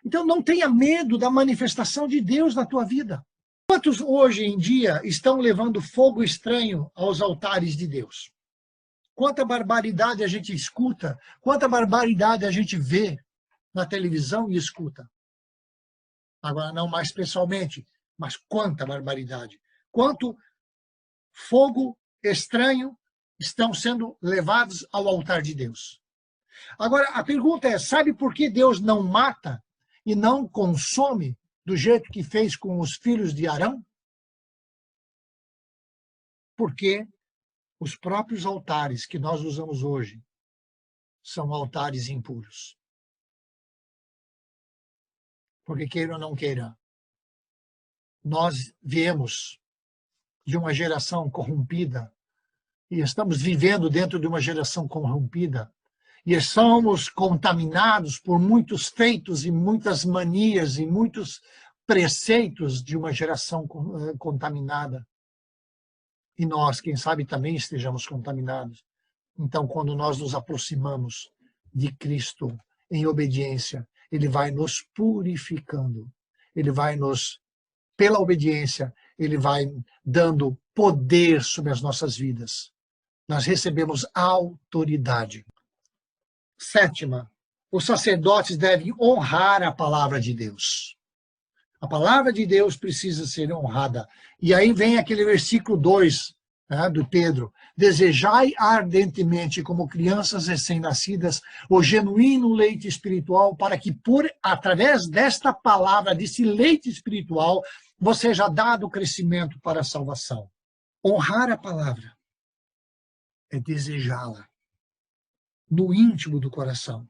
Então não tenha medo da manifestação de Deus na tua vida. Quantos hoje em dia estão levando fogo estranho aos altares de Deus? Quanta barbaridade a gente escuta, quanta barbaridade a gente vê na televisão e escuta. Agora, não mais pessoalmente, mas quanta barbaridade. Quanto fogo estranho estão sendo levados ao altar de Deus. Agora, a pergunta é, sabe por que Deus não mata e não consome do jeito que fez com os filhos de Arão? Porque os próprios altares que nós usamos hoje são altares impuros. Porque queira ou não queira, nós viemos de uma geração corrompida e estamos vivendo dentro de uma geração corrompida e somos contaminados por muitos feitos e muitas manias e muitos preceitos de uma geração contaminada. E nós, quem sabe, também estejamos contaminados. Então, quando nós nos aproximamos de Cristo em obediência, Ele vai nos purificando. Ele vai nos, pela obediência, Ele vai dando poder sobre as nossas vidas. Nós recebemos autoridade. Sétima, os sacerdotes devem honrar a palavra de Deus. A palavra de Deus precisa ser honrada. E aí vem aquele versículo 2, né, do Pedro. Desejai ardentemente, como crianças recém-nascidas, o genuíno leite espiritual, para que, através desta palavra, desse leite espiritual, você já dado crescimento para a salvação. Honrar a palavra é desejá-la no íntimo do coração.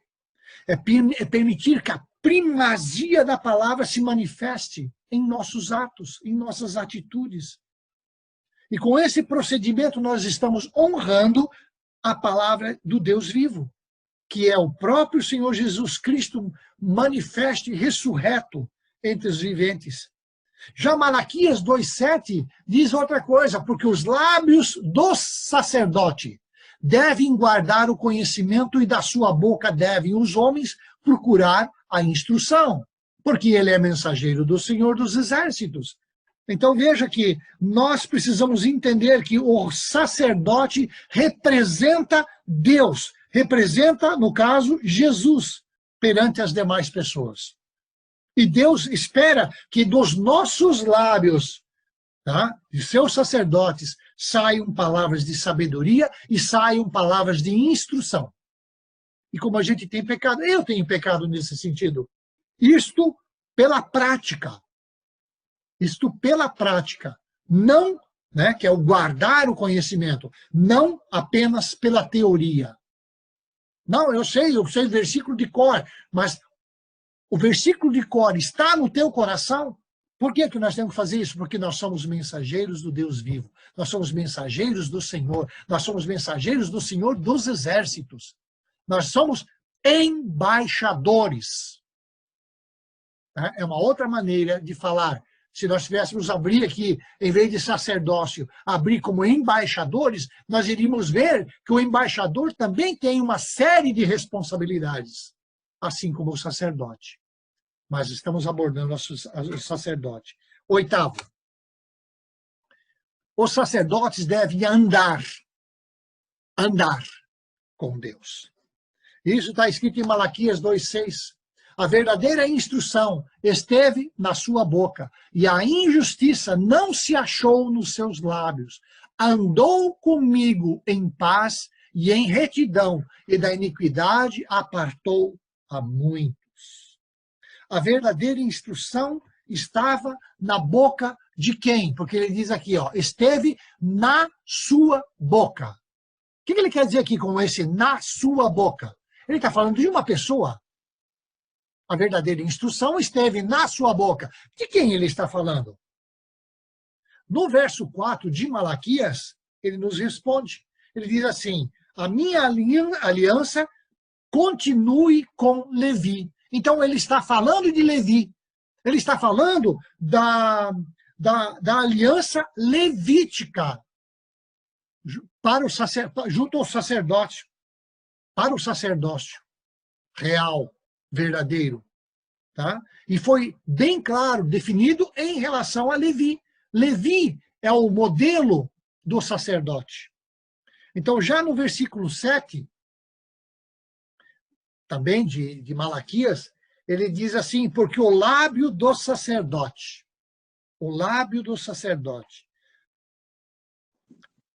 É permitir que a primazia da palavra se manifeste em nossos atos, em nossas atitudes. E com esse procedimento nós estamos honrando a palavra do Deus vivo, que é o próprio Senhor Jesus Cristo manifesto e ressurreto entre os viventes. Já Malaquias 2:7 diz outra coisa, porque os lábios do sacerdote devem guardar o conhecimento e da sua boca devem os homens procurar a instrução, porque ele é mensageiro do Senhor dos Exércitos. Então veja que nós precisamos entender que o sacerdote representa Deus, representa, no caso, Jesus, perante as demais pessoas. E Deus espera que dos nossos lábios, tá, de seus sacerdotes, saiam palavras de sabedoria e saiam palavras de instrução. E como a gente tem pecado, eu tenho pecado nesse sentido. Isto pela prática. Isto pela prática. Não, né, que é o guardar o conhecimento, não apenas pela teoria. Não, eu sei versículo de cor, mas o versículo de cor está no teu coração. Por que nós temos que fazer isso? Porque nós somos mensageiros do Deus vivo. Nós somos mensageiros do Senhor. Nós somos mensageiros do Senhor dos Exércitos. Nós somos embaixadores. É uma outra maneira de falar. Se nós tivéssemos abrir aqui, em vez de sacerdócio, abrir como embaixadores, nós iríamos ver que o embaixador também tem uma série de responsabilidades, assim como o sacerdote. Mas estamos abordando o sacerdote. Oitavo, os sacerdotes devem andar com Deus. Isso está escrito em Malaquias 2:6. A verdadeira instrução esteve na sua boca, e a injustiça não se achou nos seus lábios. Andou comigo em paz e em retidão, e da iniquidade apartou a muitos. A verdadeira instrução estava na boca de quem? Porque ele diz aqui, ó, esteve na sua boca. O que ele quer dizer aqui com esse na sua boca? Ele está falando de uma pessoa. A verdadeira instrução esteve na sua boca. De quem ele está falando? No verso 4 de Malaquias, ele nos responde. Ele diz assim, a minha aliança continue com Levi. Então ele está falando de Levi. Ele está falando da aliança levítica para o junto ao sacerdote, para o sacerdócio real, verdadeiro. Tá? E foi bem claro, definido em relação a Levi. Levi é o modelo do sacerdote. Então, já no versículo 7, também de Malaquias, ele diz assim, porque o lábio do sacerdote,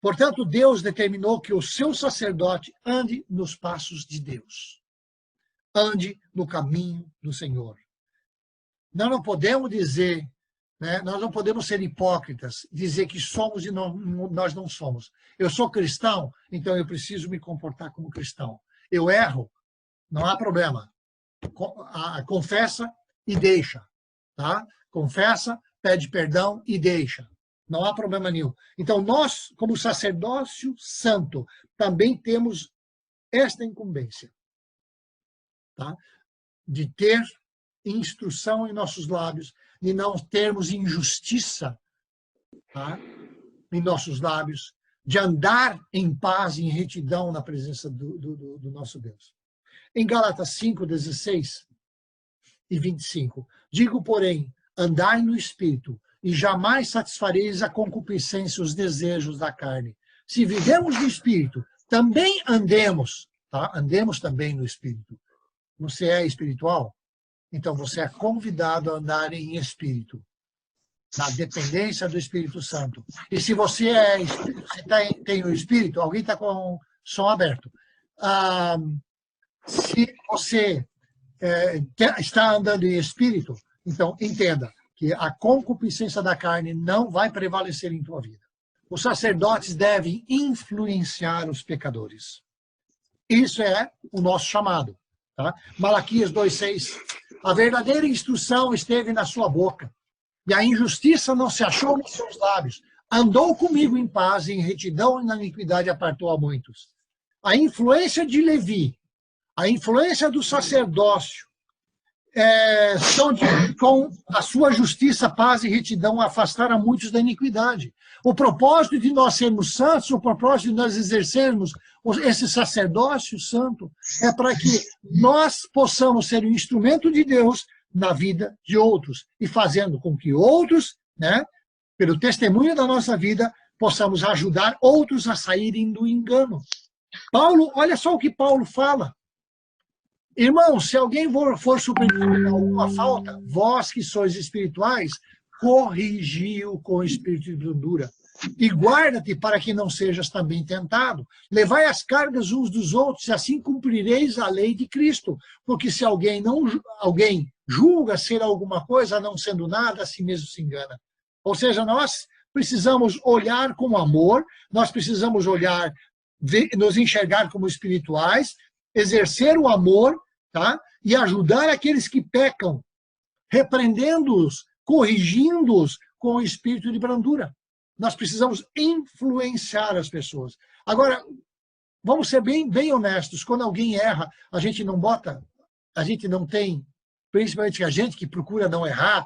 portanto, Deus determinou que o seu sacerdote ande nos passos de Deus, ande no caminho do Senhor. Nós não podemos dizer, né, nós não podemos ser hipócritas, dizer que somos e nós não somos. Eu sou cristão, então eu preciso me comportar como cristão. Eu erro, não há problema. Confessa e deixa. Tá? Confessa, pede perdão e deixa. Não há problema nenhum. Então, nós, como sacerdócio santo, também temos esta incumbência. Tá? De ter instrução em nossos lábios, de não termos injustiça, tá? Em nossos lábios, de andar em paz e em retidão na presença do nosso Deus. Em Gálatas 5, 16 e 25, digo, porém, andai no Espírito, e jamais satisfareis a concupiscência e os desejos da carne. Se vivemos no Espírito, também andemos, tá? Andemos também no Espírito. Você é espiritual? Então você é convidado a andar em Espírito, na dependência do Espírito Santo. E se você tem o Espírito, alguém está com o som aberto. Se você está andando em Espírito, então entenda que a concupiscência da carne não vai prevalecer em tua vida. Os sacerdotes devem influenciar os pecadores. Isso é o nosso chamado. Tá? Malaquias 2,6. A verdadeira instrução esteve na sua boca, e a injustiça não se achou nos seus lábios. Andou comigo em paz, e em retidão e na iniquidade apartou a muitos. A influência de Levi, a influência do sacerdócio, com a sua justiça, paz e retidão, afastaram muitos da iniquidade. O propósito de nós sermos santos, o propósito de nós exercermos esse sacerdócio santo, é para que nós possamos ser um instrumento de Deus na vida de outros, e fazendo com que outros, né, pelo testemunho da nossa vida, possamos ajudar outros a saírem do engano. Paulo, olha só o que Paulo fala. Irmão, se alguém for submeter a alguma falta, vós que sois espirituais, corrigi-o com espírito de brandura. E guarda-te para que não sejas também tentado. Levai as cargas uns dos outros, e assim cumprireis a lei de Cristo. Porque se alguém julga ser alguma coisa, não sendo nada, a si mesmo se engana. Ou seja, nós precisamos olhar com amor, nós precisamos olhar, nos enxergar como espirituais, exercer o amor, tá? E ajudar aqueles que pecam, repreendendo-os, corrigindo-os com o espírito de brandura. Nós precisamos influenciar as pessoas. Agora, vamos ser bem honestos, quando alguém erra, a gente não tem, principalmente a gente que procura não errar,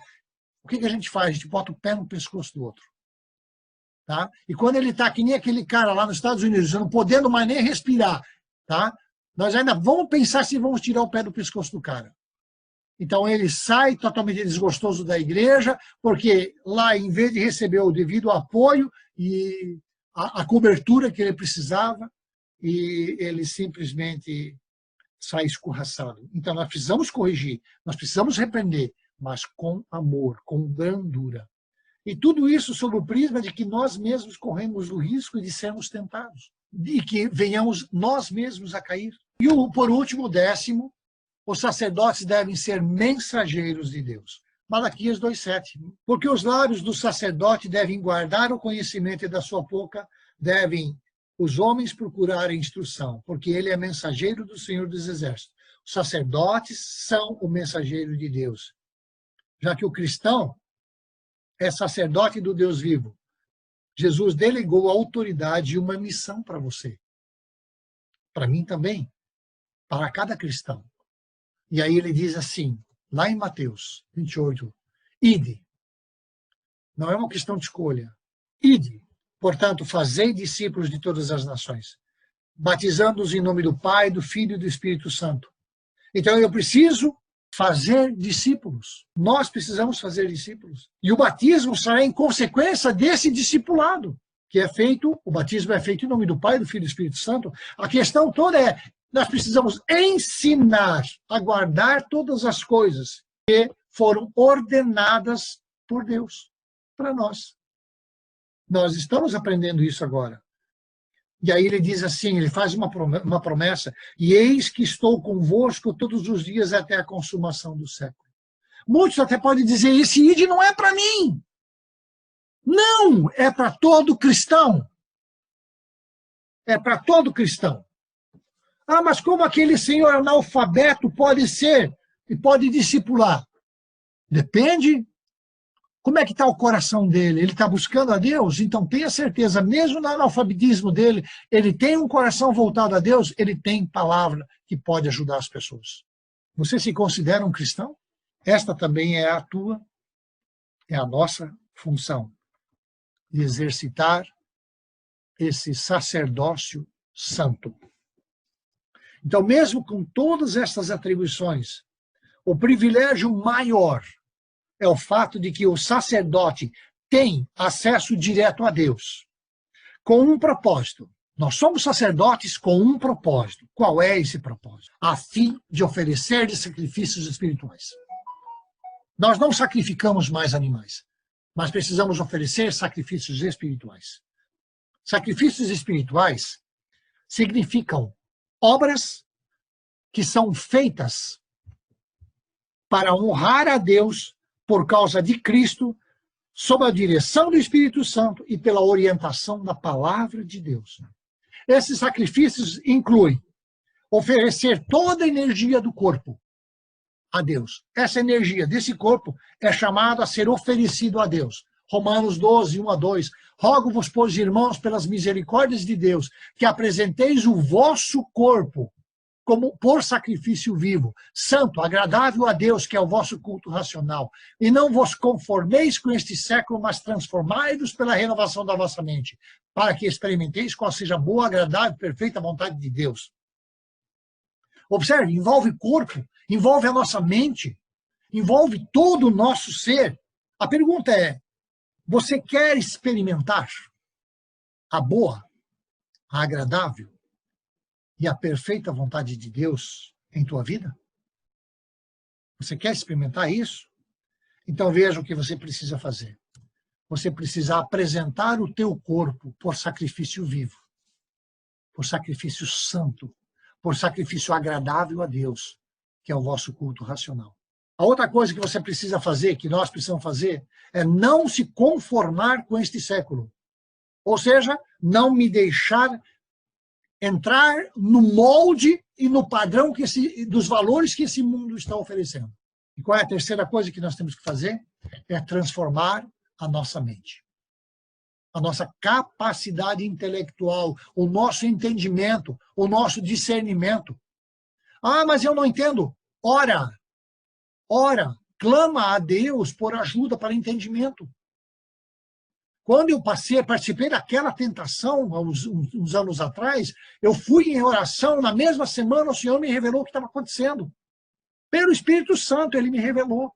o que a gente faz? A gente bota o pé no pescoço do outro. Tá? E quando ele está que nem aquele cara lá nos Estados Unidos, não podendo mais nem respirar, tá? Nós ainda vamos pensar se vamos tirar o pé do pescoço do cara. Então ele sai totalmente desgostoso da igreja, porque lá, em vez de receber o devido apoio e a cobertura que ele precisava, e ele simplesmente sai escorraçado. Então nós precisamos corrigir, nós precisamos repreender, mas com amor, com brandura. E tudo isso sob o prisma de que nós mesmos corremos o risco de sermos tentados, e que venhamos nós mesmos a cair. E por último, 10º, os sacerdotes devem ser mensageiros de Deus. Malaquias 2,7. Porque os lábios do sacerdote devem guardar o conhecimento e da sua boca devem os homens procurar a instrução, porque ele é mensageiro do Senhor dos Exércitos. Os sacerdotes são o mensageiro de Deus. Já que o cristão é sacerdote do Deus vivo, Jesus delegou a autoridade e uma missão para você. Para mim também. Para cada cristão. E aí ele diz assim, lá em Mateus 28, ide. Não é uma questão de escolha. Ide. Portanto, fazei discípulos de todas as nações, batizando-os em nome do Pai, do Filho e do Espírito Santo. Então eu preciso fazer discípulos. Nós precisamos fazer discípulos. E o batismo será em consequência desse discipulado, que é feito, o batismo é feito em nome do Pai, do Filho e do Espírito Santo. A questão toda é, nós precisamos ensinar a guardar todas as coisas que foram ordenadas por Deus para nós. Nós estamos aprendendo isso agora. E aí ele diz assim, ele faz uma promessa, e eis que estou convosco todos os dias até a consumação do século. Muitos até podem dizer, esse ide não é para mim. Não, é para todo cristão. É para todo cristão. Ah, mas como aquele senhor analfabeto pode ser e pode discipular? Depende. Como é que está o coração dele? Ele está buscando a Deus? Então tenha certeza, mesmo no analfabetismo dele, ele tem um coração voltado a Deus, ele tem palavra que pode ajudar as pessoas. Você se considera um cristão? Esta também é a tua, é a nossa função, de exercitar esse sacerdócio santo. Então, mesmo com todas estas atribuições, o privilégio maior é o fato de que o sacerdote tem acesso direto a Deus, com um propósito. Nós somos sacerdotes com um propósito. Qual é esse propósito? A fim de oferecer sacrifícios espirituais. Nós não sacrificamos mais animais, mas precisamos oferecer sacrifícios espirituais. Sacrifícios espirituais significam obras que são feitas para honrar a Deus por causa de Cristo, sob a direção do Espírito Santo e pela orientação da palavra de Deus. Esses sacrifícios incluem oferecer toda a energia do corpo a Deus. Essa energia desse corpo é chamada a ser oferecido a Deus. Romanos 12, 1 a 2. Rogo-vos, pois, irmãos, pelas misericórdias de Deus, que apresenteis o vosso corpo como por sacrifício vivo, santo, agradável a Deus, que é o vosso culto racional. E não vos conformeis com este século, mas transformai-vos pela renovação da vossa mente, para que experimenteis qual seja a boa, agradável e perfeita vontade de Deus. Observe, envolve corpo, envolve a nossa mente, envolve todo o nosso ser. A pergunta é, você quer experimentar a boa, a agradável e a perfeita vontade de Deus em tua vida? Você quer experimentar isso? Então veja o que você precisa fazer. Você precisa apresentar o teu corpo por sacrifício vivo, por sacrifício santo, por sacrifício agradável a Deus, que é o vosso culto racional. A outra coisa que você precisa fazer, que nós precisamos fazer, é não se conformar com este século. Ou seja, não me deixar entrar no molde e no padrão dos valores que esse mundo está oferecendo. E qual é a terceira coisa que nós temos que fazer? É transformar a nossa mente. A nossa capacidade intelectual, o nosso entendimento, o nosso discernimento. Ah, mas eu não entendo. Ora, clama a Deus por ajuda para entendimento. Quando eu participei daquela tentação, uns anos atrás, eu fui em oração, na mesma semana o Senhor me revelou o que estava acontecendo. Pelo Espírito Santo, Ele me revelou.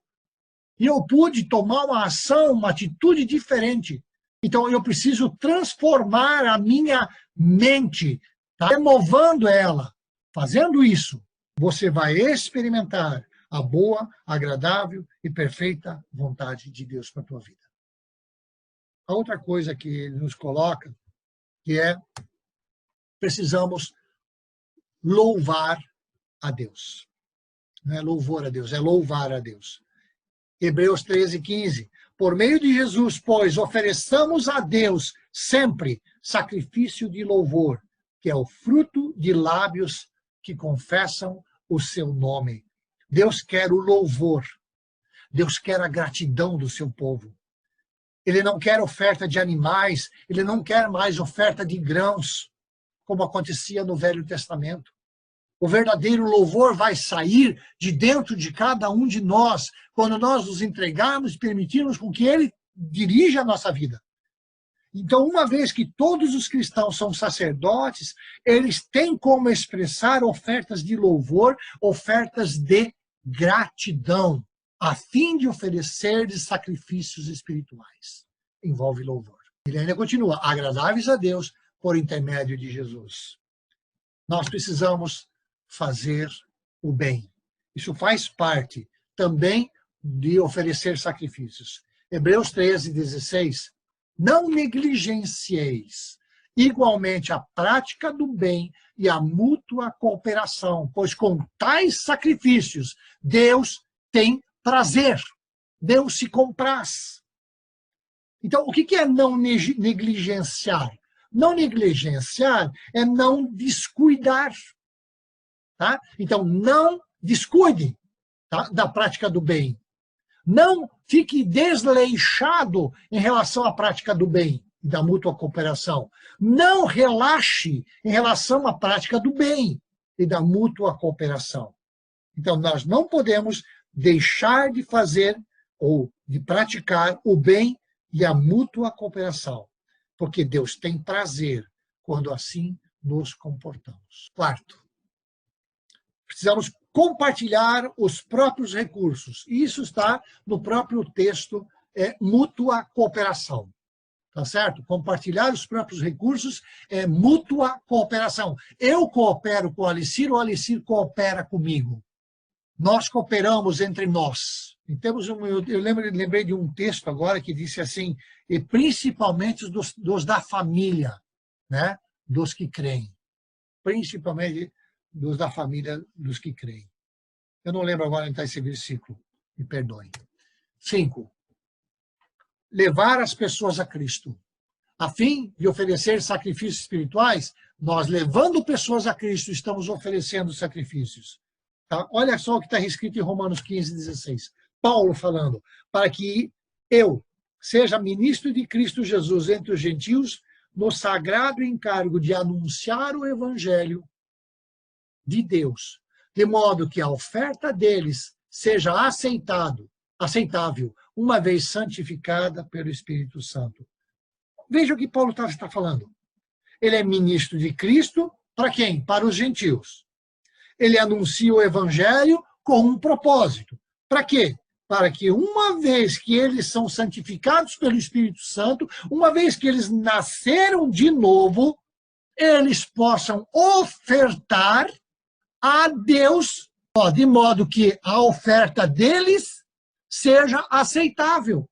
E eu pude tomar uma ação, uma atitude diferente. Então, eu preciso transformar a minha mente, tá? Renovando ela. Fazendo isso, você vai experimentar a boa, agradável e perfeita vontade de Deus para a tua vida. A outra coisa que ele nos coloca, que é, precisamos louvar a Deus. Não é louvor a Deus, é louvar a Deus. Hebreus 13:15. Por meio de Jesus, pois, ofereçamos a Deus sempre sacrifício de louvor, que é o fruto de lábios que confessam o seu nome. Deus quer o louvor. Deus quer a gratidão do seu povo. Ele não quer oferta de animais, ele não quer mais oferta de grãos, como acontecia no Velho Testamento. O verdadeiro louvor vai sair de dentro de cada um de nós, quando nós nos entregarmos e permitirmos com que ele dirija a nossa vida. Então, uma vez que todos os cristãos são sacerdotes, eles têm como expressar ofertas de louvor, ofertas de gratidão, a fim de oferecer sacrifícios espirituais. Envolve louvor. Ele ainda continua, agradáveis a Deus por intermédio de Jesus. Nós precisamos fazer o bem. Isso faz parte também de oferecer sacrifícios. Hebreus 13:16. Não negligencieis igualmente a prática do bem e a mútua cooperação, pois com tais sacrifícios Deus tem prazer. Deus se compraz. Então, o que é não negligenciar? Não negligenciar é não descuidar. Tá? Então, não descuide, tá, da prática do bem. Não fique desleixado em relação à prática do bem e da mútua cooperação. Não relaxe em relação à prática do bem e da mútua cooperação. Então, nós não podemos deixar de fazer ou de praticar o bem e a mútua cooperação, porque Deus tem prazer quando assim nos comportamos. Quarto, precisamos compartilhar os próprios recursos. E isso está no próprio texto, mútua cooperação. Tá certo? Compartilhar os próprios recursos é mútua cooperação. Eu coopero com o Alicir coopera comigo. Nós cooperamos entre nós. E temos eu lembrei de um texto agora que disse assim, e principalmente dos da família, né? Dos que creem. Principalmente dos da família dos que creem. Eu não lembro agora onde está esse versículo, me perdoem. 5. Levar as pessoas a Cristo. A fim de oferecer sacrifícios espirituais, nós levando pessoas a Cristo, estamos oferecendo sacrifícios. Tá? Olha só o que está escrito em Romanos 15:16. Paulo falando, para que eu seja ministro de Cristo Jesus entre os gentios, no sagrado encargo de anunciar o evangelho de Deus, de modo que a oferta deles seja aceitável, uma vez santificada pelo Espírito Santo. Veja o que Paulo está falando. Ele é ministro de Cristo, para quem? Para os gentios. Ele anuncia o evangelho com um propósito. Para quê? Para que uma vez que eles são santificados pelo Espírito Santo, uma vez que eles nasceram de novo, eles possam ofertar a Deus, de modo que a oferta deles seja aceitável.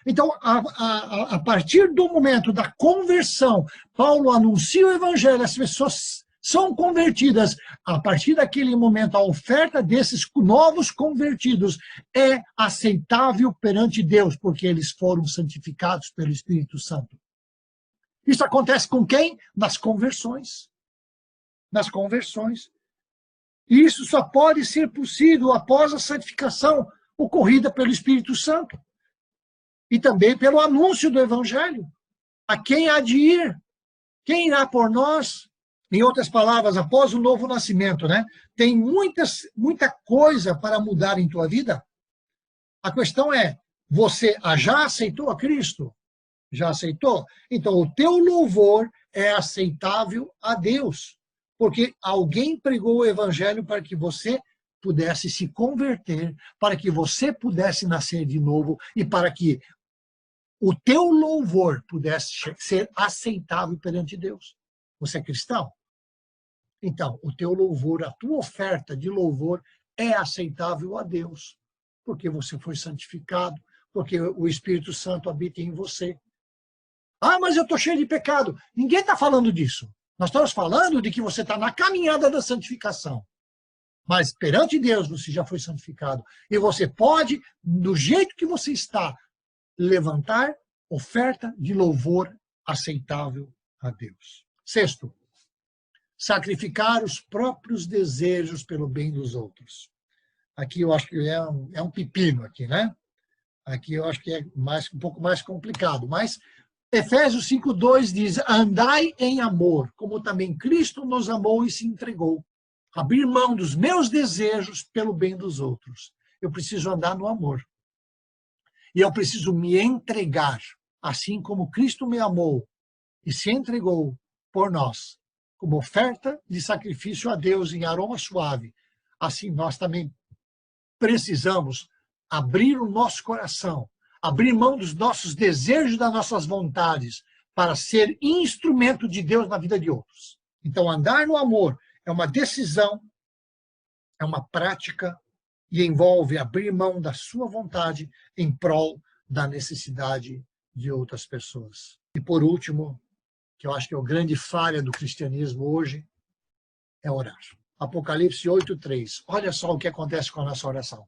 Então, a partir do momento da conversão, Paulo anuncia o evangelho, as pessoas são convertidas. A partir daquele momento, a oferta desses novos convertidos é aceitável perante Deus, porque eles foram santificados pelo Espírito Santo. Isso acontece com quem? Nas conversões. Nas conversões. Isso só pode ser possível após a santificação ocorrida pelo Espírito Santo. E também pelo anúncio do Evangelho. A quem há de ir? Quem irá por nós? Em outras palavras, após o novo nascimento, né? Tem muita coisa para mudar em tua vida? A questão é, você já aceitou a Cristo? Já aceitou? Então, o teu louvor é aceitável a Deus. Porque alguém pregou o evangelho para que você pudesse se converter, para que você pudesse nascer de novo e para que o teu louvor pudesse ser aceitável perante Deus. Você é cristão? Então, o teu louvor, a tua oferta de louvor é aceitável a Deus, porque você foi santificado, porque o Espírito Santo habita em você. Ah, mas eu estou cheio de pecado. Ninguém está falando disso. Nós estamos falando de que você está na caminhada da santificação. Mas perante Deus você já foi santificado. E você pode, do jeito que você está, levantar oferta de louvor aceitável a Deus. Sexto, sacrificar os próprios desejos pelo bem dos outros. Aqui eu acho que é um pepino aqui, né? Aqui eu acho que é um pouco mais complicado, mas Efésios 5:2 diz: andai em amor, como também Cristo nos amou e se entregou. Abrir mão dos meus desejos pelo bem dos outros. Eu preciso andar no amor. E eu preciso me entregar, assim como Cristo me amou e se entregou por nós, como oferta de sacrifício a Deus em aroma suave. Assim nós também precisamos abrir o nosso coração, abrir mão dos nossos desejos, das nossas vontades, para ser instrumento de Deus na vida de outros. Então, andar no amor é uma decisão, é uma prática e envolve abrir mão da sua vontade em prol da necessidade de outras pessoas. E por último, que eu acho que é a grande falha do cristianismo hoje, é orar. Apocalipse 8:3. Olha só o que acontece com a nossa oração.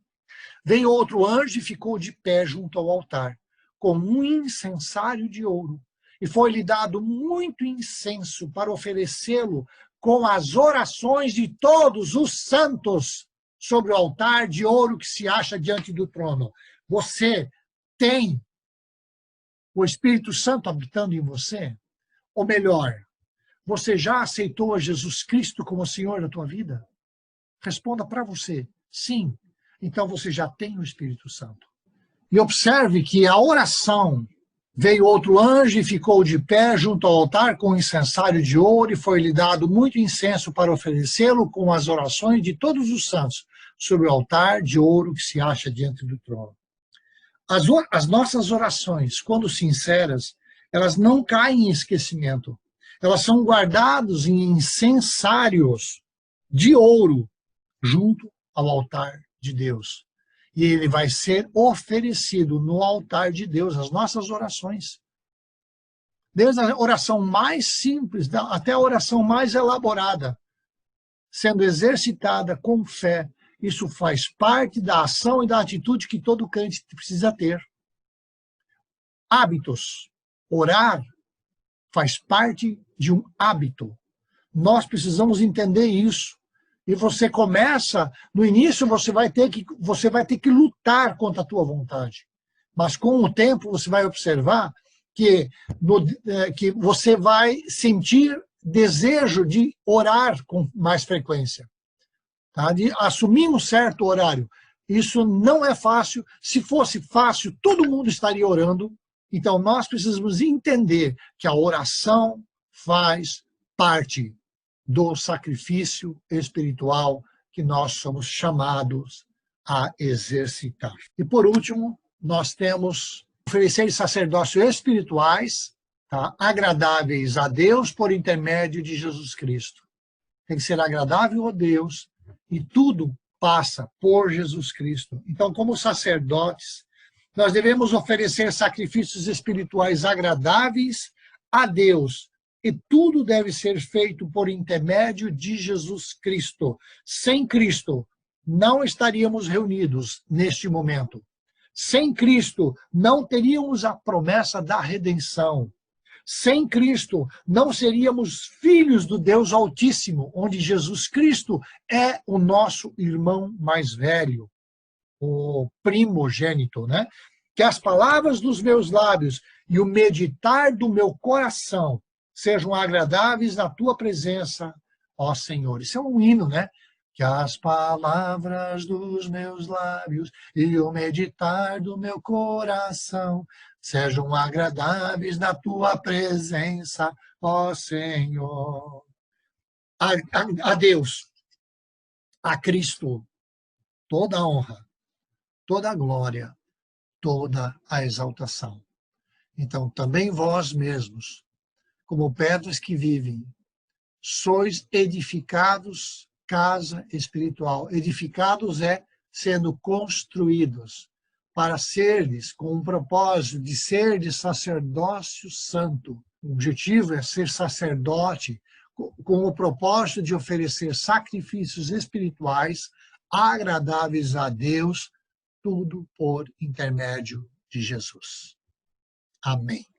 Veio outro anjo e ficou de pé junto ao altar, com um incensário de ouro, e foi-lhe dado muito incenso para oferecê-lo com as orações de todos os santos sobre o altar de ouro que se acha diante do trono. Você tem o Espírito Santo habitando em você? Ou melhor, você já aceitou a Jesus Cristo como Senhor da tua vida? Responda para você, sim. Então você já tem o Espírito Santo. E observe que a oração, veio outro anjo e ficou de pé junto ao altar com um incensário de ouro e foi-lhe dado muito incenso para oferecê-lo com as orações de todos os santos sobre o altar de ouro que se acha diante do trono. As nossas orações, quando sinceras, elas não caem em esquecimento. Elas são guardadas em incensários de ouro junto ao altar de Deus. E ele vai ser oferecido no altar de Deus, as nossas orações. Desde a oração mais simples, até a oração mais elaborada, sendo exercitada com fé, isso faz parte da ação e da atitude que todo crente precisa ter. Hábitos. Orar faz parte de um hábito. Nós precisamos entender isso. E você começa, no início você vai ter que lutar contra a tua vontade. Mas com o tempo você vai observar que você vai sentir desejo de orar com mais frequência, tá? De assumir um certo horário. Isso não é fácil. Se fosse fácil, todo mundo estaria orando. Então nós precisamos entender que a oração faz parte do sacrifício espiritual que nós somos chamados a exercitar. E por último, nós temos oferecer sacerdócios espirituais, tá, agradáveis a Deus por intermédio de Jesus Cristo. Tem que ser agradável a Deus e tudo passa por Jesus Cristo. Então, como sacerdotes, nós devemos oferecer sacrifícios espirituais agradáveis a Deus. E tudo deve ser feito por intermédio de Jesus Cristo. Sem Cristo, não estaríamos reunidos neste momento. Sem Cristo, não teríamos a promessa da redenção. Sem Cristo, não seríamos filhos do Deus Altíssimo, onde Jesus Cristo é o nosso irmão mais velho, o primogênito, né? Que as palavras dos meus lábios e o meditar do meu coração sejam agradáveis na tua presença, ó Senhor. Isso é um hino, né? Que as palavras dos meus lábios e o meditar do meu coração sejam agradáveis na tua presença, ó Senhor. A Deus, a Cristo, toda a honra, toda a glória, toda a exaltação. Então, também vós mesmos, como pedras que vivem sois edificados, casa espiritual. Edificados é sendo construídos, para serdes, com o propósito de serdes sacerdócio santo. O objetivo é ser sacerdote, com o propósito de oferecer sacrifícios espirituais agradáveis a Deus, tudo por intermédio de Jesus. Amém.